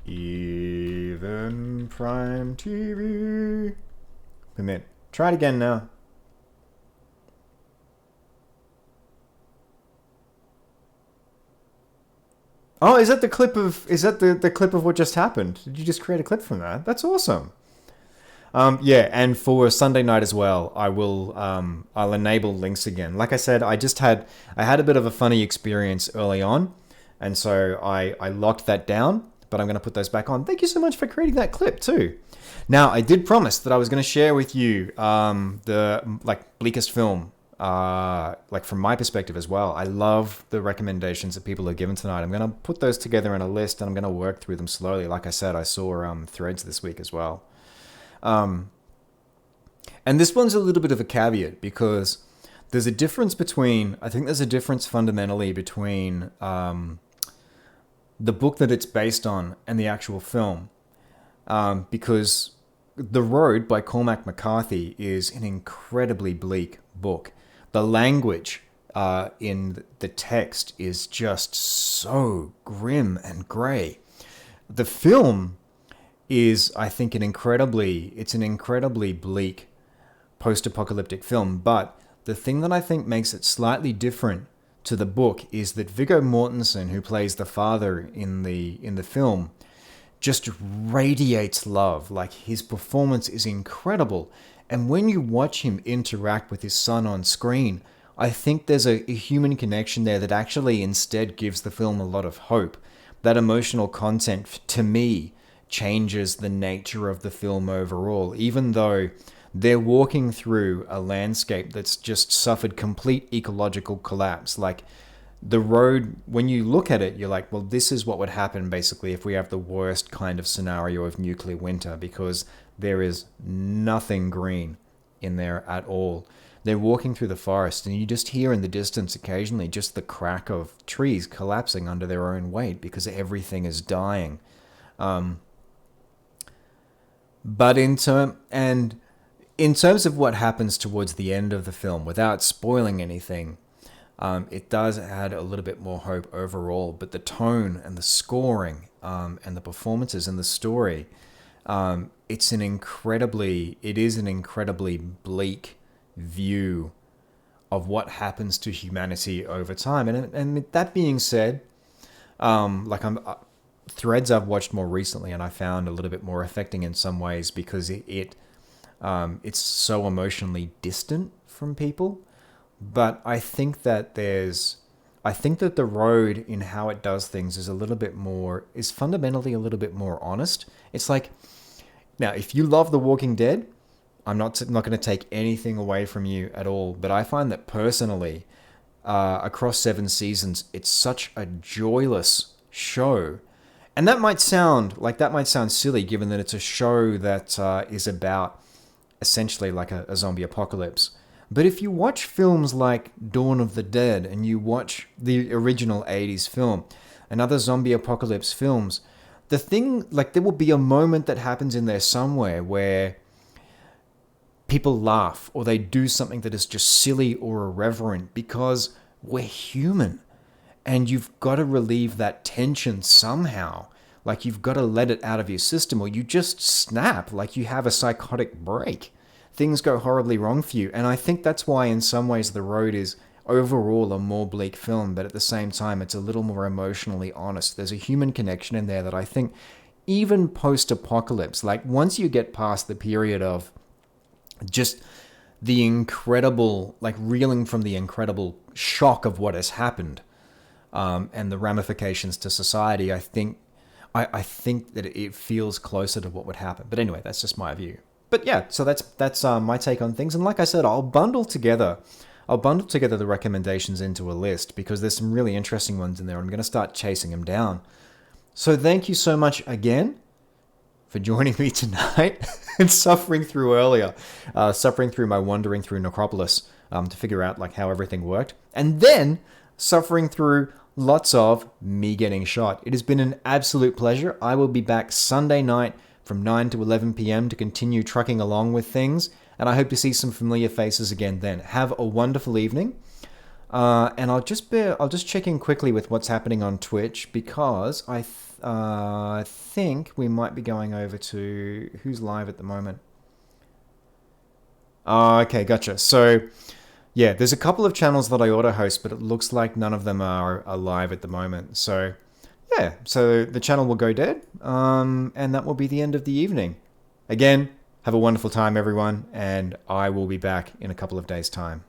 Even Prime TV. Permit. Try it again now. Oh, is that the clip of what just happened? Did you just create a clip from that? That's awesome. Yeah, and for Sunday night as well, I'll enable links again. Like I said, I had a bit of a funny experience early on, and so I locked that down, but I'm going to put those back on. Thank you so much for creating that clip too. Now, I did promise that I was going to share with you the bleakest film, from my perspective as well. I love the recommendations that people have given tonight. I'm going to put those together in a list, and I'm going to work through them slowly. Like I said, I saw Threads this week as well. And this one's a little bit of a caveat, because there's a difference fundamentally between the book that it's based on and the actual film. Because The Road by Cormac McCarthy is an incredibly bleak book. The language in the text is just so grim and grey. The film is, I think, an incredibly bleak post-apocalyptic film. But the thing that I think makes it slightly different to the book is that Viggo Mortensen, who plays the father in the film, just radiates love. Like, his performance is incredible. And when you watch him interact with his son on screen, I think there's a human connection there that actually instead gives the film a lot of hope. That emotional content, to me, changes the nature of the film overall, even though they're walking through a landscape that's just suffered complete ecological collapse. Like, The Road, when you look at it, you're like, well, this is what would happen basically if we have the worst kind of scenario of nuclear winter, because there is nothing green in there at all. They're walking through the forest, and you just hear in the distance occasionally just the crack of trees collapsing under their own weight because everything is dying. But in terms of what happens towards the end of the film, without spoiling anything, it does add a little bit more hope overall. But the tone and the scoring and the performances and the story, it is an incredibly bleak view of what happens to humanity over time. And that being said, threads I've watched more recently and I found a little bit more affecting in some ways because it's so emotionally distant from people. But I think that the road in how it does things is fundamentally a little bit more honest. It's like, now, if you love The Walking Dead, I'm not going to take anything away from you at all. But I find that personally, across 7 seasons, it's such a joyless show. And that might sound silly, given that it's a show that is about essentially like a zombie apocalypse. But if you watch films like Dawn of the Dead and you watch the original 80s film and other zombie apocalypse films, there will be a moment that happens in there somewhere where people laugh or they do something that is just silly or irreverent because we're human. And you've got to relieve that tension somehow. Like, you've got to let it out of your system or you just snap, like you have a psychotic break. Things go horribly wrong for you. And I think that's why in some ways The Road is overall a more bleak film, but at the same time it's a little more emotionally honest. There's a human connection in there that I think even post-apocalypse, like once you get past the period of just the incredible, like reeling from the incredible shock of what has happened, and the ramifications to society, I think that it feels closer to what would happen. But anyway, that's just my view. But yeah, so that's my take on things. And like I said, I'll bundle together the recommendations into a list because there's some really interesting ones in there. I'm going to start chasing them down. So thank you so much again for joining me tonight and suffering through my wandering through Necropolis to figure out like how everything worked, and then suffering through lots of me getting shot. It has been an absolute pleasure. I will be back Sunday night from 9 to 11 p.m. to continue trucking along with things, and I hope to see some familiar faces again then. Have a wonderful evening, and I'll just check in quickly with what's happening on Twitch because I think we might be going over to who's live at the moment. Okay, gotcha. So yeah, there's a couple of channels that I auto-host, but it looks like none of them are live at the moment. So yeah, so the channel will go dead, and that will be the end of the evening. Again, have a wonderful time, everyone, and I will be back in a couple of days' time.